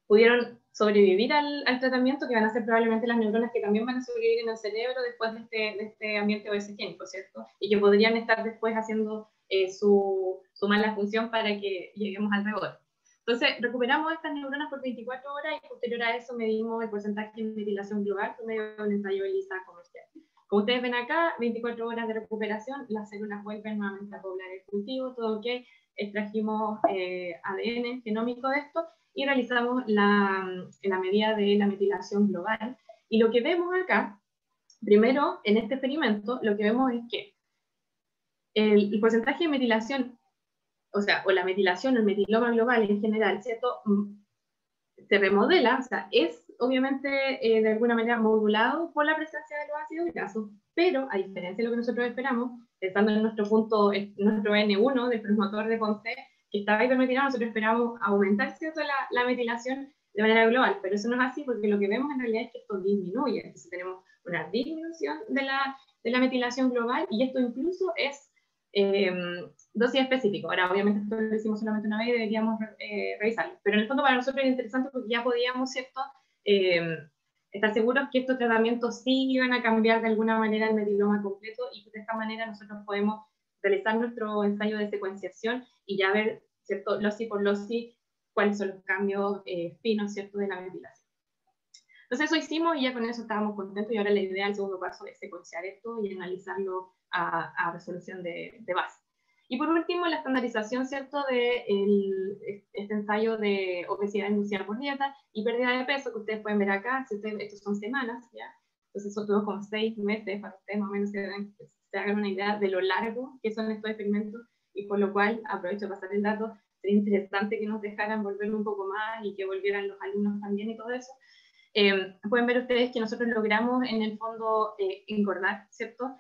pudieron sobrevivir al tratamiento, que van a ser probablemente las neuronas que también van a sobrevivir en el cerebro después de este ambiente obesogénico, ¿cierto? Y que podrían estar después haciendo su mala función para que lleguemos al rebote. Entonces, recuperamos estas neuronas por 24 horas y posterior a eso medimos el porcentaje de metilación global por medio de un ensayo ELISA comercial. Como ustedes ven acá, 24 horas de recuperación, las células vuelven nuevamente a poblar el cultivo, todo ok, extrajimos ADN genómico de esto y realizamos la medida de la metilación global. Y lo que vemos acá, primero, en este experimento, lo que vemos es que el porcentaje de metilación, o sea, o la metilación, el metiloma global en general, ¿cierto? Se remodela, o sea, es obviamente de alguna manera modulado por la presencia de los ácidos grasos, pero a diferencia de lo que nosotros esperamos, pensando en nuestro punto, nuestro N1 del promotor de Ponce, que estaba hipermetilado, nosotros esperamos aumentar, ¿cierto?, la metilación de manera global, pero eso no es así porque lo que vemos en realidad es que esto disminuye, entonces tenemos una disminución de la metilación global y esto incluso es dosis específico. Ahora, obviamente, esto lo hicimos solamente una vez y deberíamos revisarlo. Pero en el fondo, para nosotros es interesante porque ya podíamos, ¿cierto?, estar seguros que estos tratamientos sí iban a cambiar de alguna manera el metiloma completo y que de esta manera nosotros podemos realizar nuestro ensayo de secuenciación y ya ver, ¿cierto?, loci por loci, cuáles son los cambios finos, ¿cierto?, de la metilación. Entonces eso hicimos y ya con eso estábamos contentos y ahora la idea, el segundo paso es secuenciar esto y analizarlo a resolución de base. Y por último, la estandarización, ¿cierto?, de este ensayo de obesidad inducida por dieta y pérdida de peso, que ustedes pueden ver acá, estos son semanas, ¿ya? Entonces eso tuvo como 6 meses para que ustedes más o menos se hagan una idea de lo largo que son estos experimentos y por lo cual, aprovecho de pasar el dato, sería interesante que nos dejaran volverlo un poco más y que volvieran los alumnos también y todo eso. Pueden ver ustedes que nosotros logramos en el fondo engordar, ¿cierto?,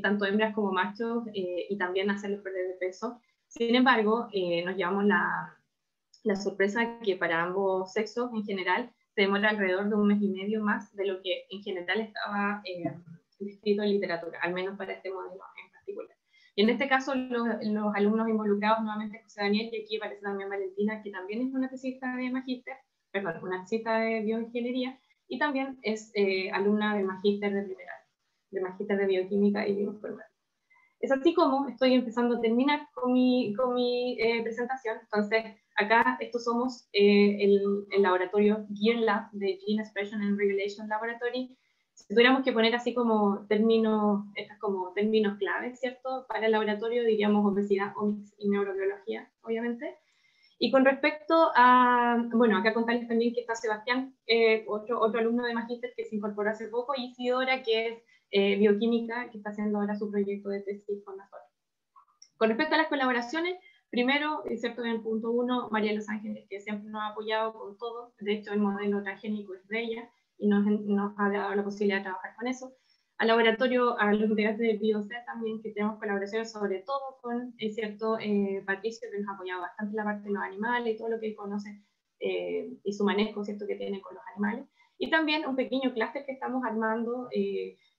tanto hembras como machos y también hacerlos perder de peso. Sin embargo, nos llevamos la sorpresa que para ambos sexos en general se demora alrededor de 1 mes y medio más de lo que en general estaba descrito en literatura, al menos para este modelo en particular. Y en este caso, los alumnos involucrados, nuevamente José Daniel, y aquí aparece también Valentina, que también es una tesista de magíster, perdón, una tesista de bioingeniería, y también es alumna de magíster de primer año, de magíster de bioquímica y bioinformática. Es así como estoy empezando a terminar con mi presentación. Entonces, acá estos somos el laboratorio Gear Lab de Gene Expression and Regulation Laboratory. Si tuviéramos que poner así como términos claves, ¿cierto?, para el laboratorio diríamos obesidad, omics y neurobiología, obviamente. Y con respecto a, bueno, acá contarles también que está Sebastián, otro alumno de magíster que se incorporó hace poco, y Isidora, que es bioquímica, que está haciendo ahora su proyecto de tesis con nosotros. Con respecto a las colaboraciones, primero, excepto en el punto 1, María Los Ángeles, que siempre nos ha apoyado con todo, de hecho el modelo transgénico es de ella, y nos ha dado la posibilidad de trabajar con eso. Al laboratorio, a los integrantes del BioCET también, que tenemos colaboraciones sobre todo con Patricio, que nos ha apoyado bastante en la parte de los animales y todo lo que conoce y su manejo, ¿cierto?, que tiene con los animales. Y también un pequeño clúster que estamos armando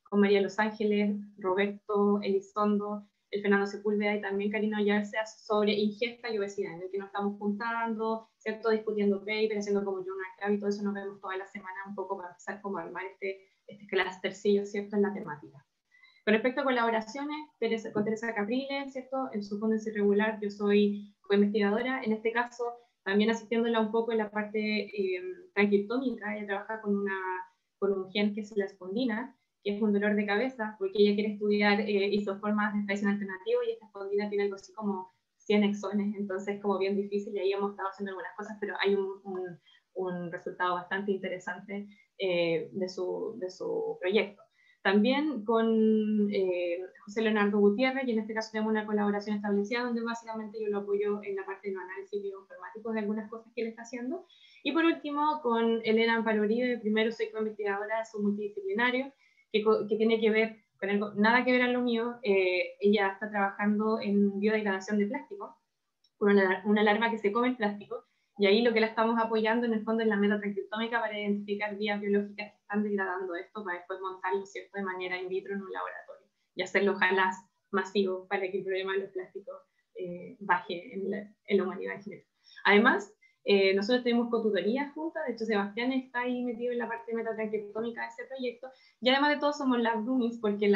con María Los Ángeles, Roberto Elizondo, el Fernando Sepúlveda y también Karina Ollarse sobre ingesta y obesidad, en el que nos estamos juntando, ¿cierto?, discutiendo papers, haciendo como yo una clave y todo eso nos vemos toda la semana un poco para empezar como a armar este clustercillo, ¿cierto?, en la temática. Con respecto a colaboraciones, con Teresa Capriles, ¿cierto?, en su fondo irregular, yo soy co-investigadora, en este caso también asistiéndola un poco en la parte transcriptómica. Ella trabaja con un gen que es la espondina, que es un dolor de cabeza, porque ella quiere estudiar isoformas de splicing alternativo y esta espondina tiene algo así como 100 exones, entonces es como bien difícil y ahí hemos estado haciendo algunas cosas, pero hay un resultado bastante interesante de su proyecto. También con José Leonardo Gutiérrez, y en este caso tenemos una colaboración establecida donde básicamente yo lo apoyo en la parte de los análisis bioinformáticos de algunas cosas que él está haciendo. Y por último, con Elena Amparo Uribe, primero soy co-investigadora de su multidisciplinario, que tiene que ver con algo, nada que ver a lo mío. Ella está trabajando en biodegradación de plástico, con una larva que se come el plástico, y ahí lo que la estamos apoyando en el fondo es la metatranscriptómica para identificar vías biológicas que están degradando esto para después montarlo, ¿cierto?, de manera in vitro en un laboratorio y hacerlo ojalá masivo para que el problema de los plásticos baje en la humanidad en general. Además, nosotros tenemos cotutorías juntas, de hecho Sebastián está ahí metido en la parte metatranscriptómica de ese proyecto, y además de todo somos lab roomies porque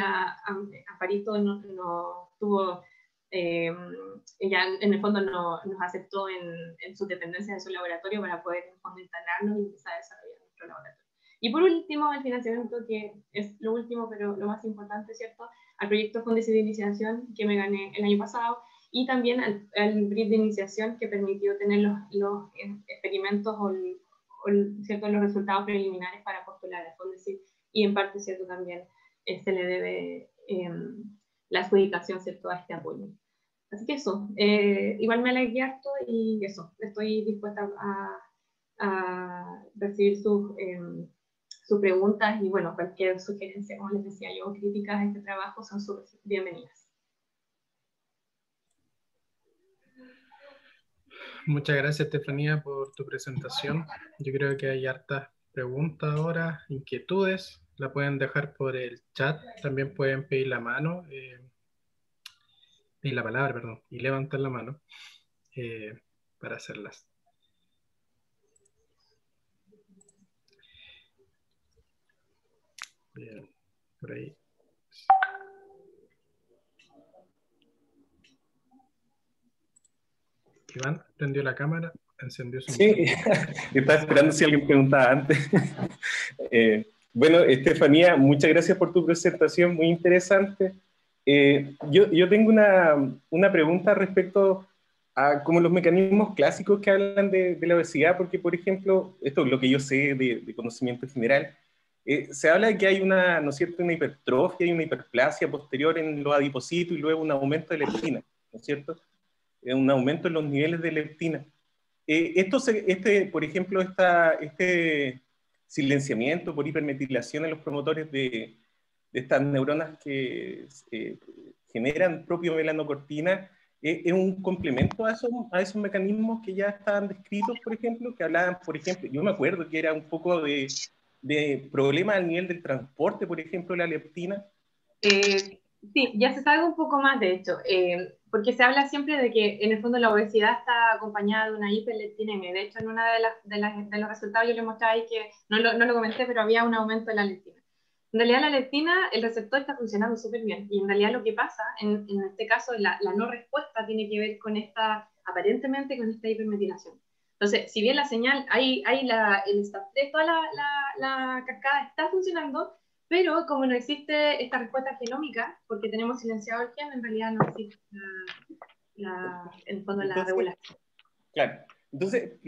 Amparito no tuvo... ella en el fondo nos aceptó en su dependencia de su laboratorio para poder en el fondo instalarnos y empezar a desarrollar nuestro laboratorio. Y por último, el financiamiento, que es lo último pero lo más importante, ¿cierto?, al proyecto Fondos de Iniciación que me gané el año pasado, y también al brief de iniciación que permitió tener los experimentos ¿cierto? Los resultados preliminares para postular al fondo, y en parte, ¿cierto? También se le debe la adjudicación, ¿cierto? A este apoyo. Así que eso, igual me alegré harto y eso, estoy dispuesta a recibir sus preguntas y bueno, cualquier sugerencia, como les decía yo, críticas a este trabajo son súper bienvenidas. Muchas gracias, Estefanía, por tu presentación. Yo creo que hay hartas preguntas ahora, inquietudes, la pueden dejar por el chat, también pueden pedir la mano, pedir la palabra, perdón, y levantar la mano para hacerlas. Bien, por ahí. Iván, prendió la cámara, encendió su Sí, estaba esperando si alguien preguntaba antes. Bueno, Estefanía, muchas gracias por tu presentación, muy interesante. Yo tengo una pregunta respecto a como los mecanismos clásicos que hablan de la obesidad, porque, por ejemplo, esto es lo que yo sé de conocimiento general, se habla de que hay ¿no es cierto?, una hipertrofia y una hiperplasia posterior en los adipocitos y luego un aumento de leptina, ¿no es cierto? Un aumento en los niveles de leptina. Por ejemplo, este silenciamiento por hipermetilación en los promotores de estas neuronas que generan propio melanocortina, ¿es un complemento a esos mecanismos que ya estaban descritos, por ejemplo, que hablaban, por ejemplo, yo me acuerdo que era un poco de problema al nivel del transporte, por ejemplo, la leptina? Sí, ya se sabe un poco más, de hecho, porque se habla siempre de que en el fondo la obesidad está acompañada de una hiperleptinemia. De hecho, en uno de los resultados yo les mostraba ahí que, no lo comenté, pero había un aumento de la leptina. En realidad la leptina, el receptor está funcionando súper bien, y en realidad lo que pasa, en este caso, la no respuesta tiene que ver con aparentemente con esta hipermetilación. Entonces, si bien la señal, toda la cascada está funcionando, pero como no existe esta respuesta genómica, porque tenemos silenciado el gen, en realidad no existe en el fondo la regulación. Claro. Entonces,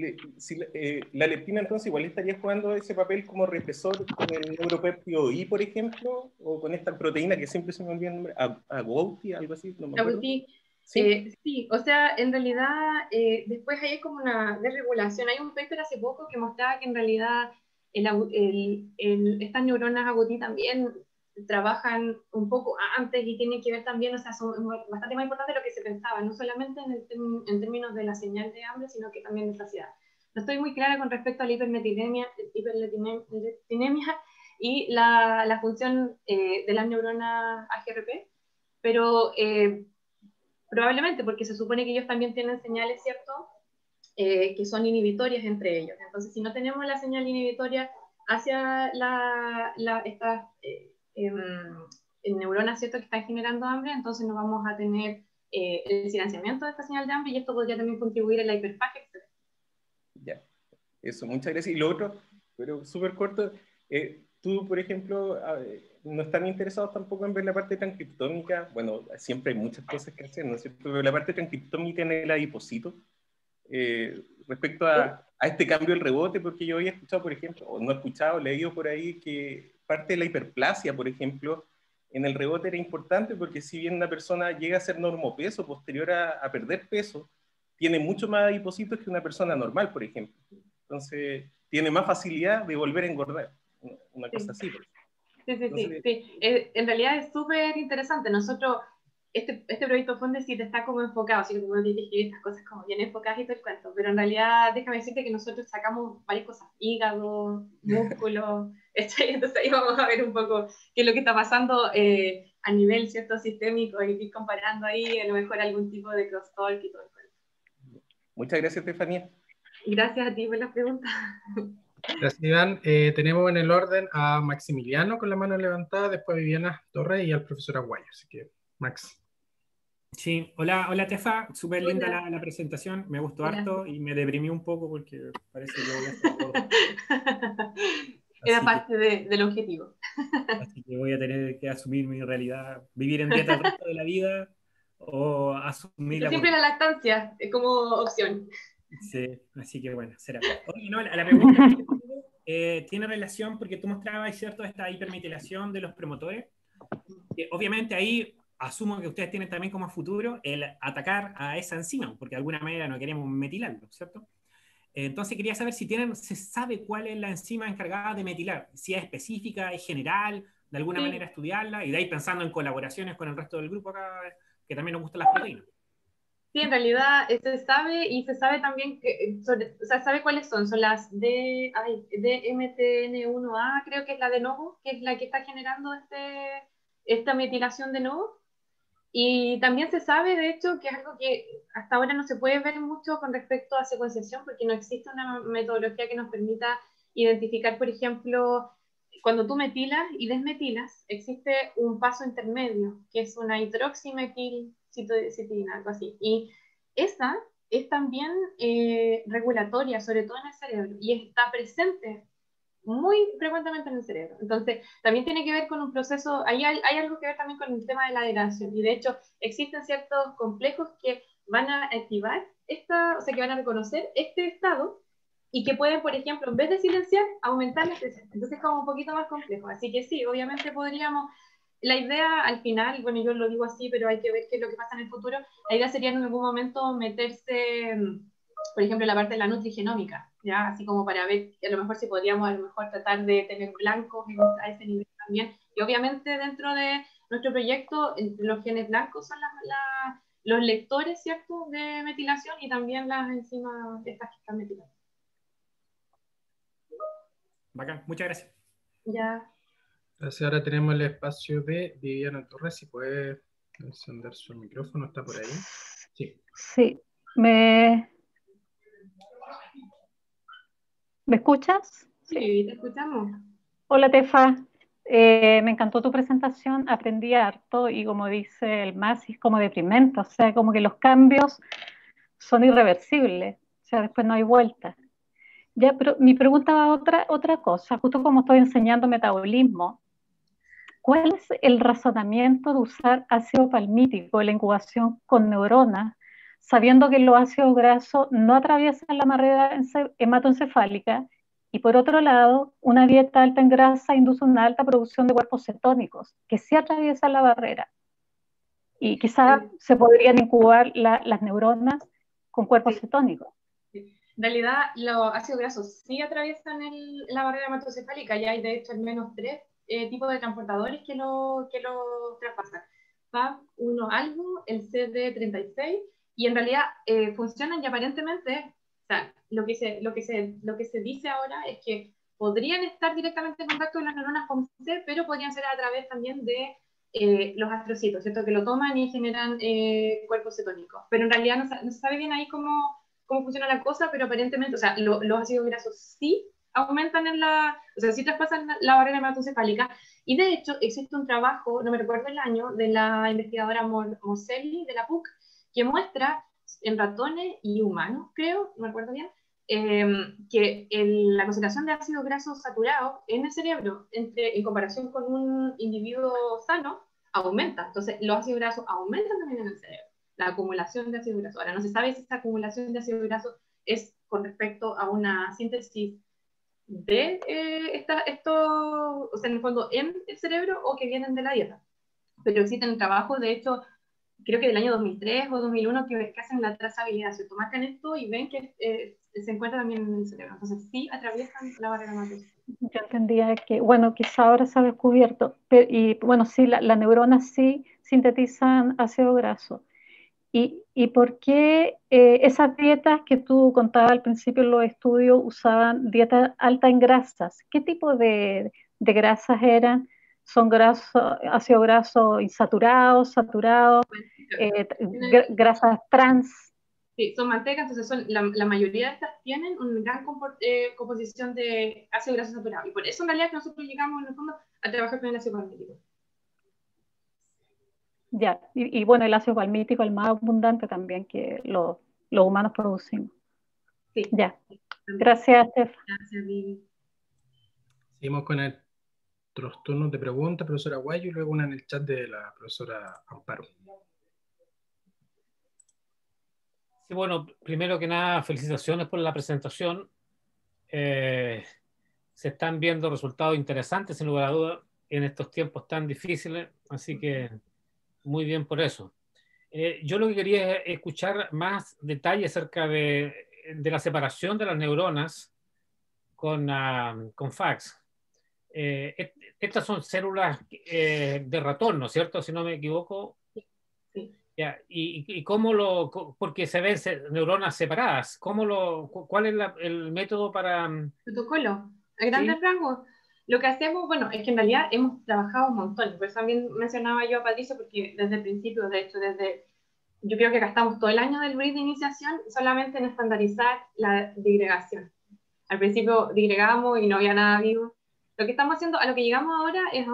la leptina entonces igual estaría jugando ese papel como represor con el neuropéptido I, por ejemplo, o con esta proteína que siempre se me olvida el nombre, agouti, algo así, no me acuerdo. Sí, sí, o sea, en realidad después hay como una desregulación. Hay un paper hace poco que mostraba que en realidad estas neuronas agouti también trabajan un poco antes y tienen que ver también, o sea, son bastante más importantes de lo que se pensaba, no solamente en términos de la señal de hambre, sino que también de saciedad. No estoy muy clara con respecto a la hiperleptinemia y la función de las neuronas AGRP, pero probablemente porque se supone que ellos también tienen señales, ¿cierto?, que son inhibitorias entre ellos. Entonces, si no tenemos la señal inhibitoria hacia estas neuronas, ¿cierto?, que están generando hambre, entonces no vamos a tener el silenciamiento de esta señal de hambre, y esto podría también contribuir a la hiperfagia, etc. Ya, eso, muchas gracias. Y lo otro, pero súper corto, tú, por ejemplo, no están interesados tampoco en ver la parte transcriptómica. Bueno, siempre hay muchas cosas que hacer, ¿no es cierto? Pero la parte transcriptómica en el adipocito, respecto a este cambio del rebote, porque yo había escuchado, por ejemplo, o no he escuchado, leído por ahí que parte de la hiperplasia, por ejemplo, en el rebote era importante, porque si bien una persona llega a ser normopeso posterior a perder peso, tiene mucho más adipocitos que una persona normal, por ejemplo. Entonces, tiene más facilidad de volver a engordar, una cosa así. Sí. En realidad es súper interesante. Nosotros, este proyecto Fondesit está como enfocado, así que como dije, escribir estas cosas como bien enfocadas y todo el cuento, pero en realidad déjame decirte que nosotros sacamos varias cosas, hígado, músculo, entonces ahí vamos a ver un poco qué es lo que está pasando a nivel, ¿cierto?, sistémico, y ir comparando ahí a lo mejor algún tipo de crosstalk y todo el cuento. Muchas gracias, Estefanía. Gracias a ti por las preguntas. Gracias, Iván. Tenemos en el orden a Maximiliano con la mano levantada, después Viviana Torres y al profesor Aguayo. Así que, Max. Sí, hola Tefa, súper linda la presentación, me gustó harto y me deprimí un poco porque parece que voy a estar gordo. Era parte del objetivo. Así que voy a tener que asumir mi realidad, vivir en dieta el resto de la vida o asumir la Siempre la lactancia es como opción. Sí, así que bueno, será. Oye, no, la pregunta tiene relación porque tú mostrabas, ¿cierto?, esta hipermetilación de los promotores. Obviamente ahí asumo que ustedes tienen también como futuro el atacar a esa enzima, porque de alguna manera no queremos metilarlo, ¿cierto? Entonces quería saber si se sabe cuál es la enzima encargada de metilar, si es específica, es general, de alguna manera estudiarla, y de ahí pensando en colaboraciones con el resto del grupo acá, que también nos gustan las proteínas. Sí, en realidad se sabe y se sabe también que, o sea, sabe cuáles son las DMTN1A, creo que es la de novo, que es la que está generando esta metilación de novo. Y también se sabe, de hecho, que es algo que hasta ahora no se puede ver mucho con respecto a secuenciación, porque no existe una metodología que nos permita identificar, por ejemplo, cuando tú metilas y desmetilas, existe un paso intermedio, que es una hidroximetilcitina, algo así. Y esa es también regulatoria, sobre todo en el cerebro, y está presente muy frecuentemente en el cerebro. Entonces, también tiene que ver con un proceso, ahí hay algo que ver también con el tema de la degradación. Y de hecho, existen ciertos complejos que van a activar o sea, que van a reconocer este estado y que pueden, por ejemplo, en vez de silenciar, aumentar la presencia. Entonces, es como un poquito más complejo. Así que sí, obviamente podríamos. La idea al final, bueno, yo lo digo así, pero hay que ver qué es lo que pasa en el futuro. La idea sería en algún momento meterse, por ejemplo, la parte de la nutrigenómica, ¿ya? Así como para ver, a lo mejor si podríamos a lo mejor tratar de tener blancos a ese nivel también. Y obviamente dentro de nuestro proyecto, los genes blancos son los lectores, ¿cierto?, de metilación y también las enzimas estas que están metiladas. Bacán, muchas gracias. Ya. Entonces ahora tenemos el espacio de Viviana Torres, si puede encender su micrófono, ¿está por ahí? Sí. Sí, ¿me escuchas? Sí, te escuchamos. Hola, Tefa. Me encantó tu presentación, aprendí harto y como dice el MAS, es como deprimente, o sea, como que los cambios son irreversibles, o sea, después no hay vuelta. Ya, pero mi pregunta va a otra cosa, justo como estoy enseñando metabolismo, ¿cuál es el razonamiento de usar ácido palmítico en la incubación con neuronas, sabiendo que los ácidos grasos no atraviesan la barrera hematoencefálica y por otro lado, una dieta alta en grasa induce una alta producción de cuerpos cetónicos que sí atraviesan la barrera? Y quizás se podrían incubar las neuronas con cuerpos cetónicos. En realidad, los ácidos grasos sí atraviesan la barrera hematocefálica, y hay de hecho al menos 3 tipos de transportadores que lo traspasan. FAB1 algo, el CD36, y en realidad funcionan y aparentemente, o sea, lo que se dice ahora es que podrían estar directamente en contacto con las neuronas POMC, pero podrían ser a través también de los astrocitos, ¿cierto? Que lo toman y generan cuerpos cetónicos. Pero en realidad no se sabe bien ahí cómo funciona la cosa, pero aparentemente, o sea, los ácidos grasos sí aumentan o sea, sí traspasan la barrera hematoencefálica, y de hecho existe un trabajo, no me recuerdo el año, de la investigadora Moselli de la PUC, que muestra en ratones y humanos, creo, no me acuerdo bien, que la concentración de ácidos grasos saturados en el cerebro, en comparación con un individuo sano, aumenta. Entonces, los ácidos grasos aumentan también en el cerebro, la acumulación de ácidos grasos. Ahora, no se sabe si esta acumulación de ácidos grasos es con respecto a una síntesis de esto, o sea, en el fondo, en el cerebro, o que vienen de la dieta. Pero existen trabajos, de hecho, creo que del año 2003 o 2001, que hacen la trazabilidad. Se toman esto y ven que se encuentra también en el cerebro. Entonces, sí atraviesan la barrera hematoencefálica. Yo entendía que, bueno, quizá ahora se ha descubierto, y bueno, sí, las neuronas sí sintetizan ácido graso. ¿Y por qué esas dietas que tú contabas al principio en los estudios usaban dietas alta en grasas? ¿Qué tipo de grasas eran? ¿Son ácido graso insaturados, saturados, grasas trans? Sí, son mantecas, entonces la mayoría de estas tienen una gran composición de ácido graso saturado. Y por eso en realidad nosotros llegamos en el fondo a trabajar con el ácido palmítico. Ya, y bueno, el ácido palmítico es el más abundante también que los humanos producimos. Sí. Ya, gracias, Steph. Gracias, Vivi. Seguimos con otros turnos de preguntas, profesora Guayo, y luego una en el chat de la profesora Amparo. Sí, bueno, primero que nada, felicitaciones por la presentación. Se están viendo resultados interesantes, sin lugar a dudas, en estos tiempos tan difíciles, así que muy bien por eso. Yo lo que quería es escuchar más detalles acerca de la separación de las neuronas con FACS. Estas son células de ratón, ¿no es cierto? Si no me equivoco. Sí. Ya, y cómo porque se ven neuronas separadas, ¿cuál es el método para... Protocolo, a Sí, grandes rasgos. Lo que hacemos, bueno, es que en realidad hemos trabajado un montón, por eso también mencionaba yo a Patricio, porque desde el principio, de hecho, yo creo que gastamos todo el año del brief de iniciación solamente en estandarizar la digregación. Al principio digregamos y no había nada vivo. Lo que estamos haciendo, a lo que llegamos ahora es a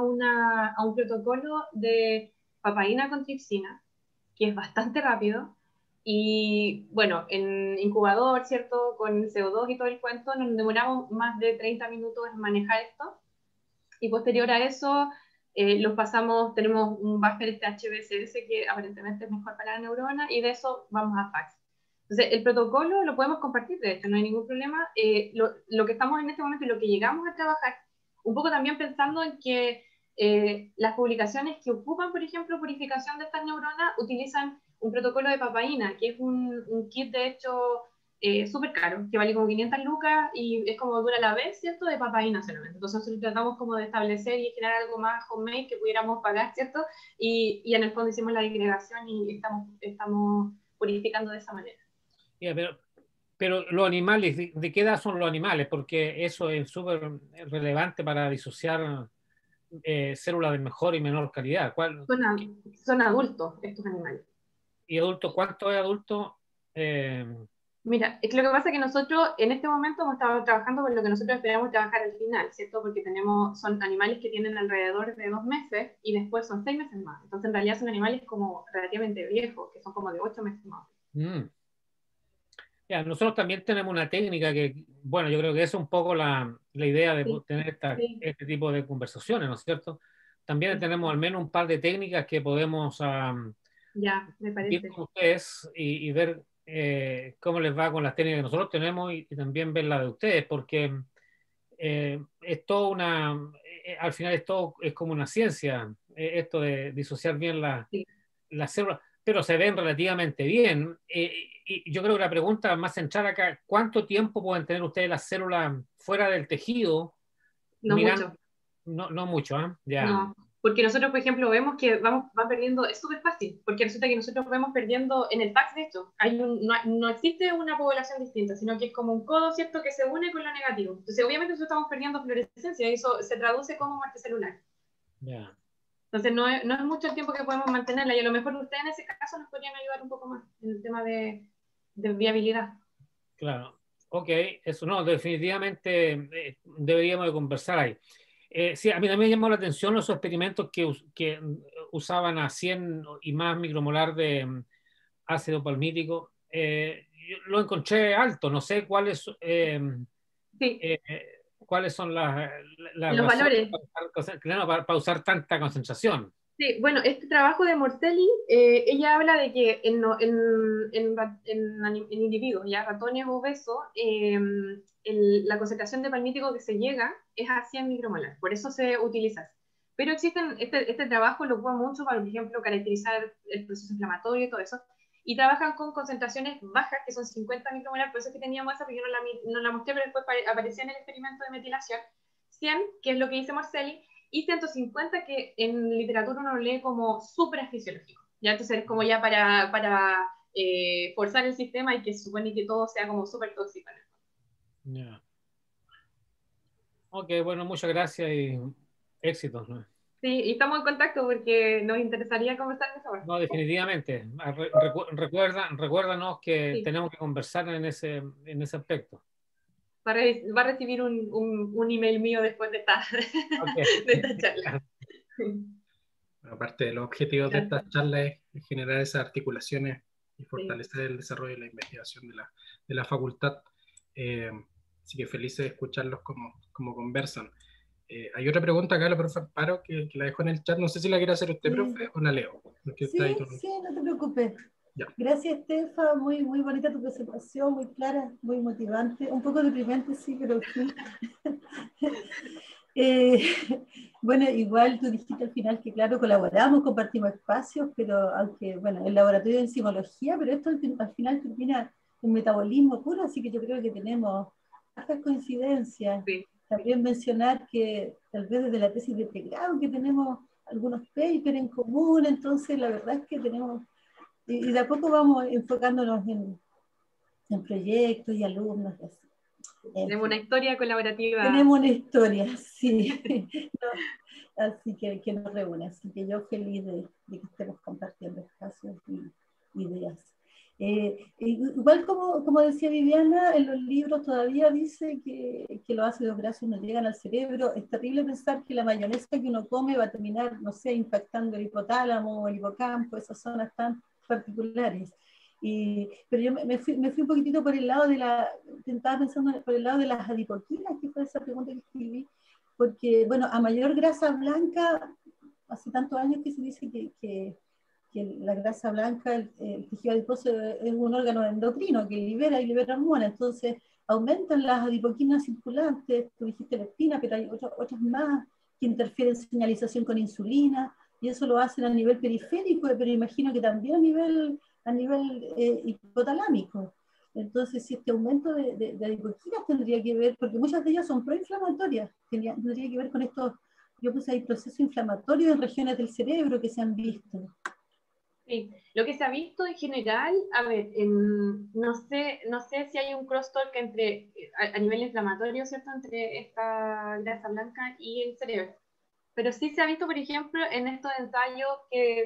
un protocolo de papaína con tripsina, que es bastante rápido. Y bueno, en incubador, ¿cierto? Con CO2 y todo el cuento, nos demoramos más de 30 minutos en manejar esto. Y posterior a eso, los pasamos, tenemos un buffer este HBCS que aparentemente es mejor para la neurona, y de eso vamos a FACS. Entonces, el protocolo lo podemos compartir, de hecho, no hay ningún problema. Lo que estamos en este momento y lo que llegamos a trabajar, un poco también pensando en que las publicaciones que ocupan, por ejemplo, purificación de estas neuronas, utilizan un protocolo de papaína, que es un kit, de hecho, súper caro, que vale como 500 lucas y es como dura la vez, ¿cierto? De papaína solamente. Entonces nosotros tratamos como de establecer y generar algo más homemade que pudiéramos pagar, ¿cierto? Y en el fondo hicimos la disgregación y estamos purificando de esa manera. yeah, pero los animales, ¿de qué edad son los animales? Porque eso es súper relevante para disociar células de mejor y menor calidad. Son adultos estos animales. ¿Y adulto? ¿Cuánto es adulto? Eh, Mira, es que lo que pasa es que nosotros en este momento hemos estado trabajando con lo que nosotros esperamos trabajar al final, ¿cierto? Porque son animales que tienen alrededor de 2 meses y después son 6 meses más. Entonces en realidad son animales como relativamente viejos, que son como de 8 meses más. Nosotros también tenemos una técnica que, bueno, yo creo que es un poco la idea de Sí, tener sí. este tipo de conversaciones, ¿no es cierto? También tenemos al menos un par de técnicas que podemos Ya, me ir parece. con ustedes y ver cómo les va con las técnicas que nosotros tenemos y también ver la de ustedes, porque es toda al final es como una ciencia, esto de disociar bien Sí. las células, pero se ven relativamente bien. Y yo creo que la pregunta más central acá, ¿cuánto tiempo pueden tener ustedes las células fuera del tejido? No Mirando, mucho. no mucho, ¿eh? Ya. No, porque nosotros, por ejemplo, vemos que van perdiendo, es súper fácil, porque resulta que nosotros vamos perdiendo en el PAX, de hecho, no existe una población distinta, sino que es como un codo, ¿cierto?, que se une con lo negativo. Entonces, obviamente, nosotros estamos perdiendo fluorescencia y eso se traduce como muerte celular. Ya. Entonces, no es mucho el tiempo que podemos mantenerla y a lo mejor ustedes en ese caso nos podrían ayudar un poco más en el tema de viabilidad. Claro. Ok, eso no, definitivamente deberíamos de conversar ahí. Sí, a mí también me llamó la atención los experimentos que usaban a 100 y más micromolar de ácido palmítico. Yo lo encontré alto, no sé Sí, eh, cuáles son las los razones valores. para usar tanta concentración. Sí, bueno, este trabajo de Morcelli, ella habla de que en individuos, ya ratones obesos, la concentración de palmítico que se llega es a 100 micromolar, por eso se utiliza. Pero este trabajo lo ocupa mucho para, por ejemplo, caracterizar el proceso inflamatorio y todo eso, y trabajan con concentraciones bajas, que son 50 micromolar, por eso es que teníamos esa, porque yo no la mostré, pero después aparecía en el experimento de metilación, 100, que es lo que dice Morcelli, y 150 que en literatura uno lo lee como suprafisiológico. Ya entonces es como ya para forzar el sistema y que supone que todo sea como súper tóxico. Yeah. Ok, bueno, muchas gracias y éxitos, ¿no? Sí, y estamos en contacto porque nos interesaría conversar de eso. No, definitivamente. Recuérdanos que Sí. tenemos que conversar en ese aspecto. Va a recibir un email mío después de Okay. de esta charla. Aparte de los objetivos de estas charlas es generar esas articulaciones y fortalecer el desarrollo y la investigación de la facultad. Así que felices de escucharlos como conversan. Hay otra pregunta acá, la profe Amparo, que la dejó en el chat. No sé si la quiere hacer usted, profe, o la leo. Sí, no te preocupes. Ya. Gracias, Estefa. Muy, muy bonita tu presentación, muy clara, muy motivante. Un poco deprimente, sí, pero en fin. Bueno, igual tú dijiste al final que, claro, colaboramos, compartimos espacios, pero aunque, bueno, el laboratorio de enzimología, pero esto al final termina en metabolismo puro, así que yo creo que tenemos hartas coincidencias. Sí. También mencionar que tal vez desde la tesis de pregrado que tenemos algunos papers en común, entonces la verdad es que tenemos, y de a poco vamos enfocándonos en proyectos y alumnos. Y así. Tenemos una historia colaborativa. Tenemos una historia, sí. No, así que nos reúne. Así que yo feliz de que estemos compartiendo espacios y ideas. Igual como decía Viviana, en los libros todavía dice que los ácidos grasos no llegan al cerebro. Es terrible pensar que la mayonesa que uno come va a terminar, no sé, impactando el hipotálamo, el hipocampo, esas zonas tan particulares. Pero yo me fui un poquitito por el lado estaba pensando por el lado de las adipoquinas, que fue esa pregunta que escribí, porque, bueno, a mayor grasa blanca, hace tantos años que se dice que la grasa blanca, el tejido adiposo es un órgano endocrino que libera hormonas, entonces aumentan las adipoquinas circulantes, tú dijiste leptina, pero hay otras más que interfieren en señalización con insulina, y eso lo hacen a nivel periférico, pero imagino que también a nivel hipotalámico. Entonces, si este aumento de adipoquinas tendría que ver, porque muchas de ellas son proinflamatorias, tendría que ver con estos, yo pues hay procesos inflamatorios en regiones del cerebro que se han visto. Sí, lo que se ha visto en general, a ver, no sé si hay un crosstalk a nivel inflamatorio, ¿cierto?, entre esta grasa blanca y el cerebro. Pero sí se ha visto, por ejemplo, en estos ensayos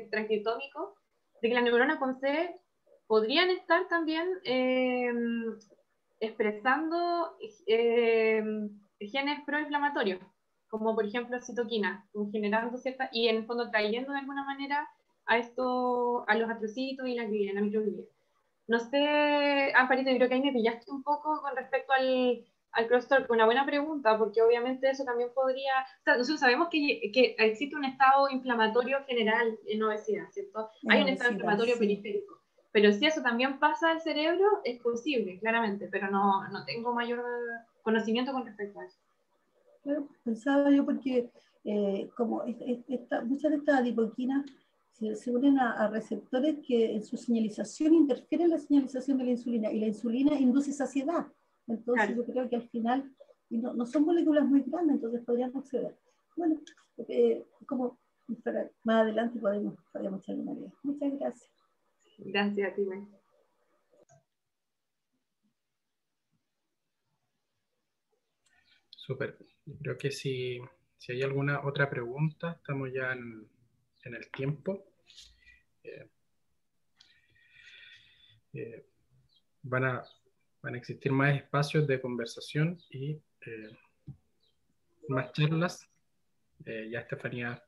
transcriptómicos, de que las neuronas con C podrían estar también expresando genes proinflamatorios, como por ejemplo citoquinas, generando cierta, y en el fondo trayendo de alguna manera a los astrocitos y la microglia. No sé, Amparito, yo creo que ahí me pillaste un poco con respecto al crosstalk, una buena pregunta, porque obviamente eso también podría, o sea, nosotros sabemos que existe un estado inflamatorio general en obesidad, ¿cierto? Hay un estado inflamatorio periférico, pero si eso también pasa al cerebro, es posible, claramente, pero no tengo mayor conocimiento con respecto a eso. Claro, pensaba yo porque como muchas de estas adipoquinas se unen a receptores que en su señalización interfieren en la señalización de la insulina, y la insulina induce saciedad. Entonces claro, yo creo que al final, y no son moléculas muy grandes, entonces podríamos acceder. Bueno, como más adelante podemos echarle una idea. Muchas gracias. Gracias a ti, May. Súper. Creo que si hay alguna otra pregunta, estamos ya en el tiempo. Van a existir más espacios de conversación y más charlas. Ya Estefanía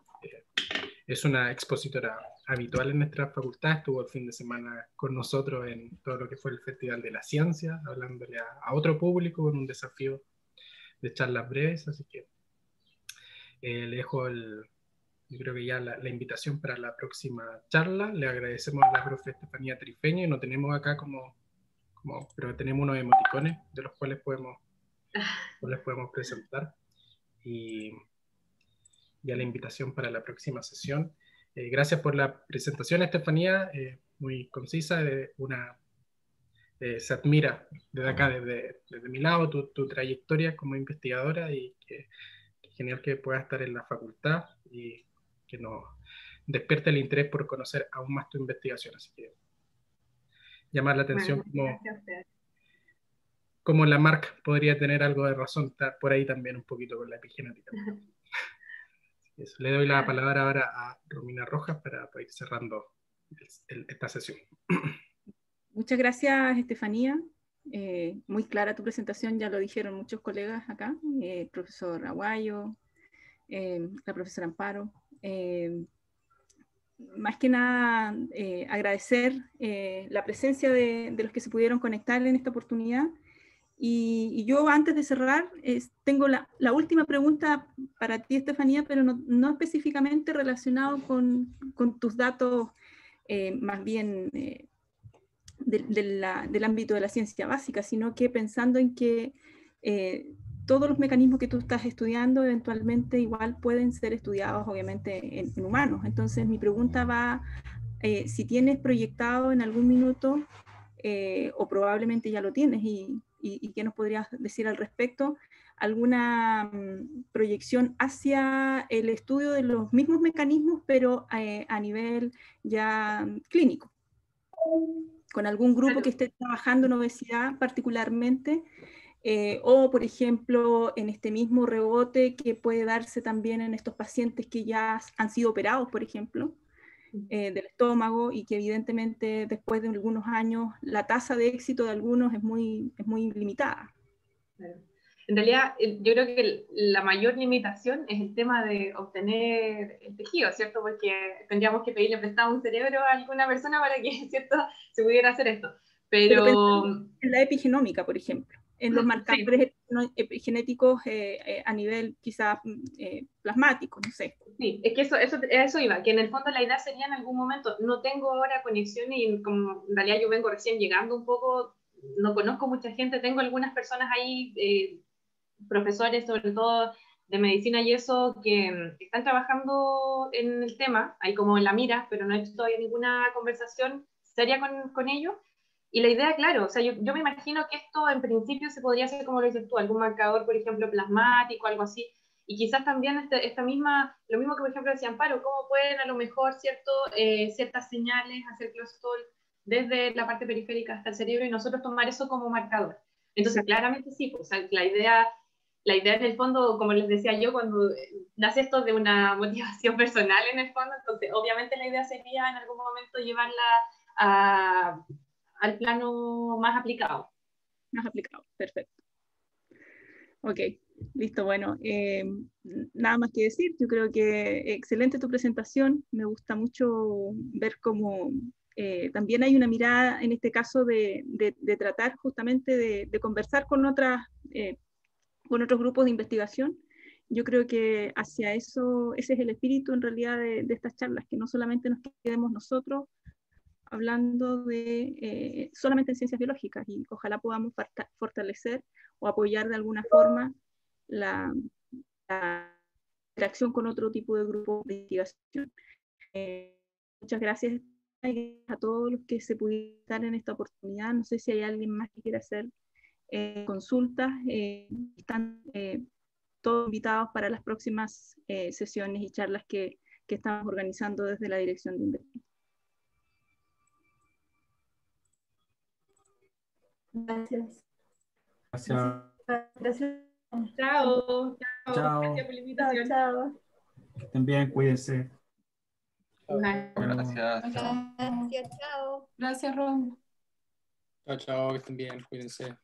es una expositora habitual en nuestra facultad, estuvo el fin de semana con nosotros en todo lo que fue el Festival de la Ciencia, hablándole a otro público con un desafío de charlas breves, así que le dejo yo creo que ya la invitación para la próxima charla. Le agradecemos a la profe Estefanía Trifeño, y no tenemos acá pero tenemos unos emoticones de los cuales podemos presentar, y ya la invitación para la próxima sesión. Gracias por la presentación, Estefanía, muy concisa, se admira desde acá, desde mi lado, tu trayectoria como investigadora, y que genial que puedas estar en la facultad y que nos despierte el interés por conocer aún más tu investigación. Así que llamar la atención como la Marc podría tener algo de razón, está por ahí también un poquito con la epigenética. Eso. Le doy la palabra ahora a Romina Rojas para ir cerrando esta sesión. Muchas gracias, Estefanía. Muy clara tu presentación, ya lo dijeron muchos colegas acá, el profesor Aguayo, la profesora Amparo. Más que nada, agradecer la presencia de los que se pudieron conectar en esta oportunidad. Y yo, antes de cerrar, tengo la última pregunta para ti, Estefanía, pero no específicamente relacionado con tus datos, más bien del ámbito de la ciencia básica, sino que pensando en que todos los mecanismos que tú estás estudiando eventualmente igual pueden ser estudiados obviamente en humanos. Entonces mi pregunta va, si tienes proyectado en algún minuto, o probablemente ya lo tienes, y qué nos podrías decir al respecto, alguna proyección hacia el estudio de los mismos mecanismos, pero a nivel ya clínico, con algún grupo que esté trabajando en obesidad particularmente, o por ejemplo en este mismo rebote que puede darse también en estos pacientes que ya han sido operados, por ejemplo, del estómago, y que evidentemente después de algunos años la tasa de éxito de algunos es muy limitada. En realidad, yo creo que la mayor limitación es el tema de obtener el tejido, ¿cierto? Porque tendríamos que pedirle prestado un cerebro a alguna persona para que, ¿cierto?, se pudiera hacer esto. Pero en la epigenómica, por ejemplo, en los marcadores epigenéticos a nivel quizás plasmático, no sé. Sí, es que eso iba, que en el fondo la idea sería en algún momento, no tengo ahora conexión y como en realidad yo vengo recién llegando un poco, no conozco mucha gente, tengo algunas personas ahí, profesores sobre todo de medicina y eso, que están trabajando en el tema, hay como en la mira, pero no he hecho todavía ninguna conversación seria con ellos. Y la idea, claro, o sea, yo me imagino que esto en principio se podría hacer como lo dices tú, algún marcador, por ejemplo, plasmático, algo así, y quizás también lo mismo que por ejemplo decía Amparo, cómo pueden a lo mejor, ¿cierto?, ciertas señales hacer clostol desde la parte periférica hasta el cerebro y nosotros tomar eso como marcador. Entonces, claramente sí, pues, o sea, la idea en el fondo, como les decía yo, cuando nace esto de una motivación personal en el fondo, entonces obviamente la idea sería en algún momento llevarla al plano más aplicado. Más aplicado, perfecto. Ok, listo, bueno, nada más que decir, yo creo que excelente tu presentación, me gusta mucho ver cómo también hay una mirada en este caso de tratar justamente de conversar con otros grupos de investigación. Yo creo que hacia eso, ese es el espíritu en realidad de estas charlas, que no solamente nos quedemos nosotros hablando de solamente en ciencias biológicas, y ojalá podamos fortalecer o apoyar de alguna forma la interacción con otro tipo de grupos de investigación. Muchas gracias a todos los que se pudieron dar en esta oportunidad. No sé si hay alguien más que quiera hacer consultas. Están todos invitados para las próximas sesiones y charlas que estamos organizando desde la Dirección de Investigación. Gracias. Gracias. Chao. Chao. Gracias por la invitación. Chao. Que estén bien, cuídense. Gracias. Gracias, chao. Gracias, Ron. Chao, que estén bien, cuídense.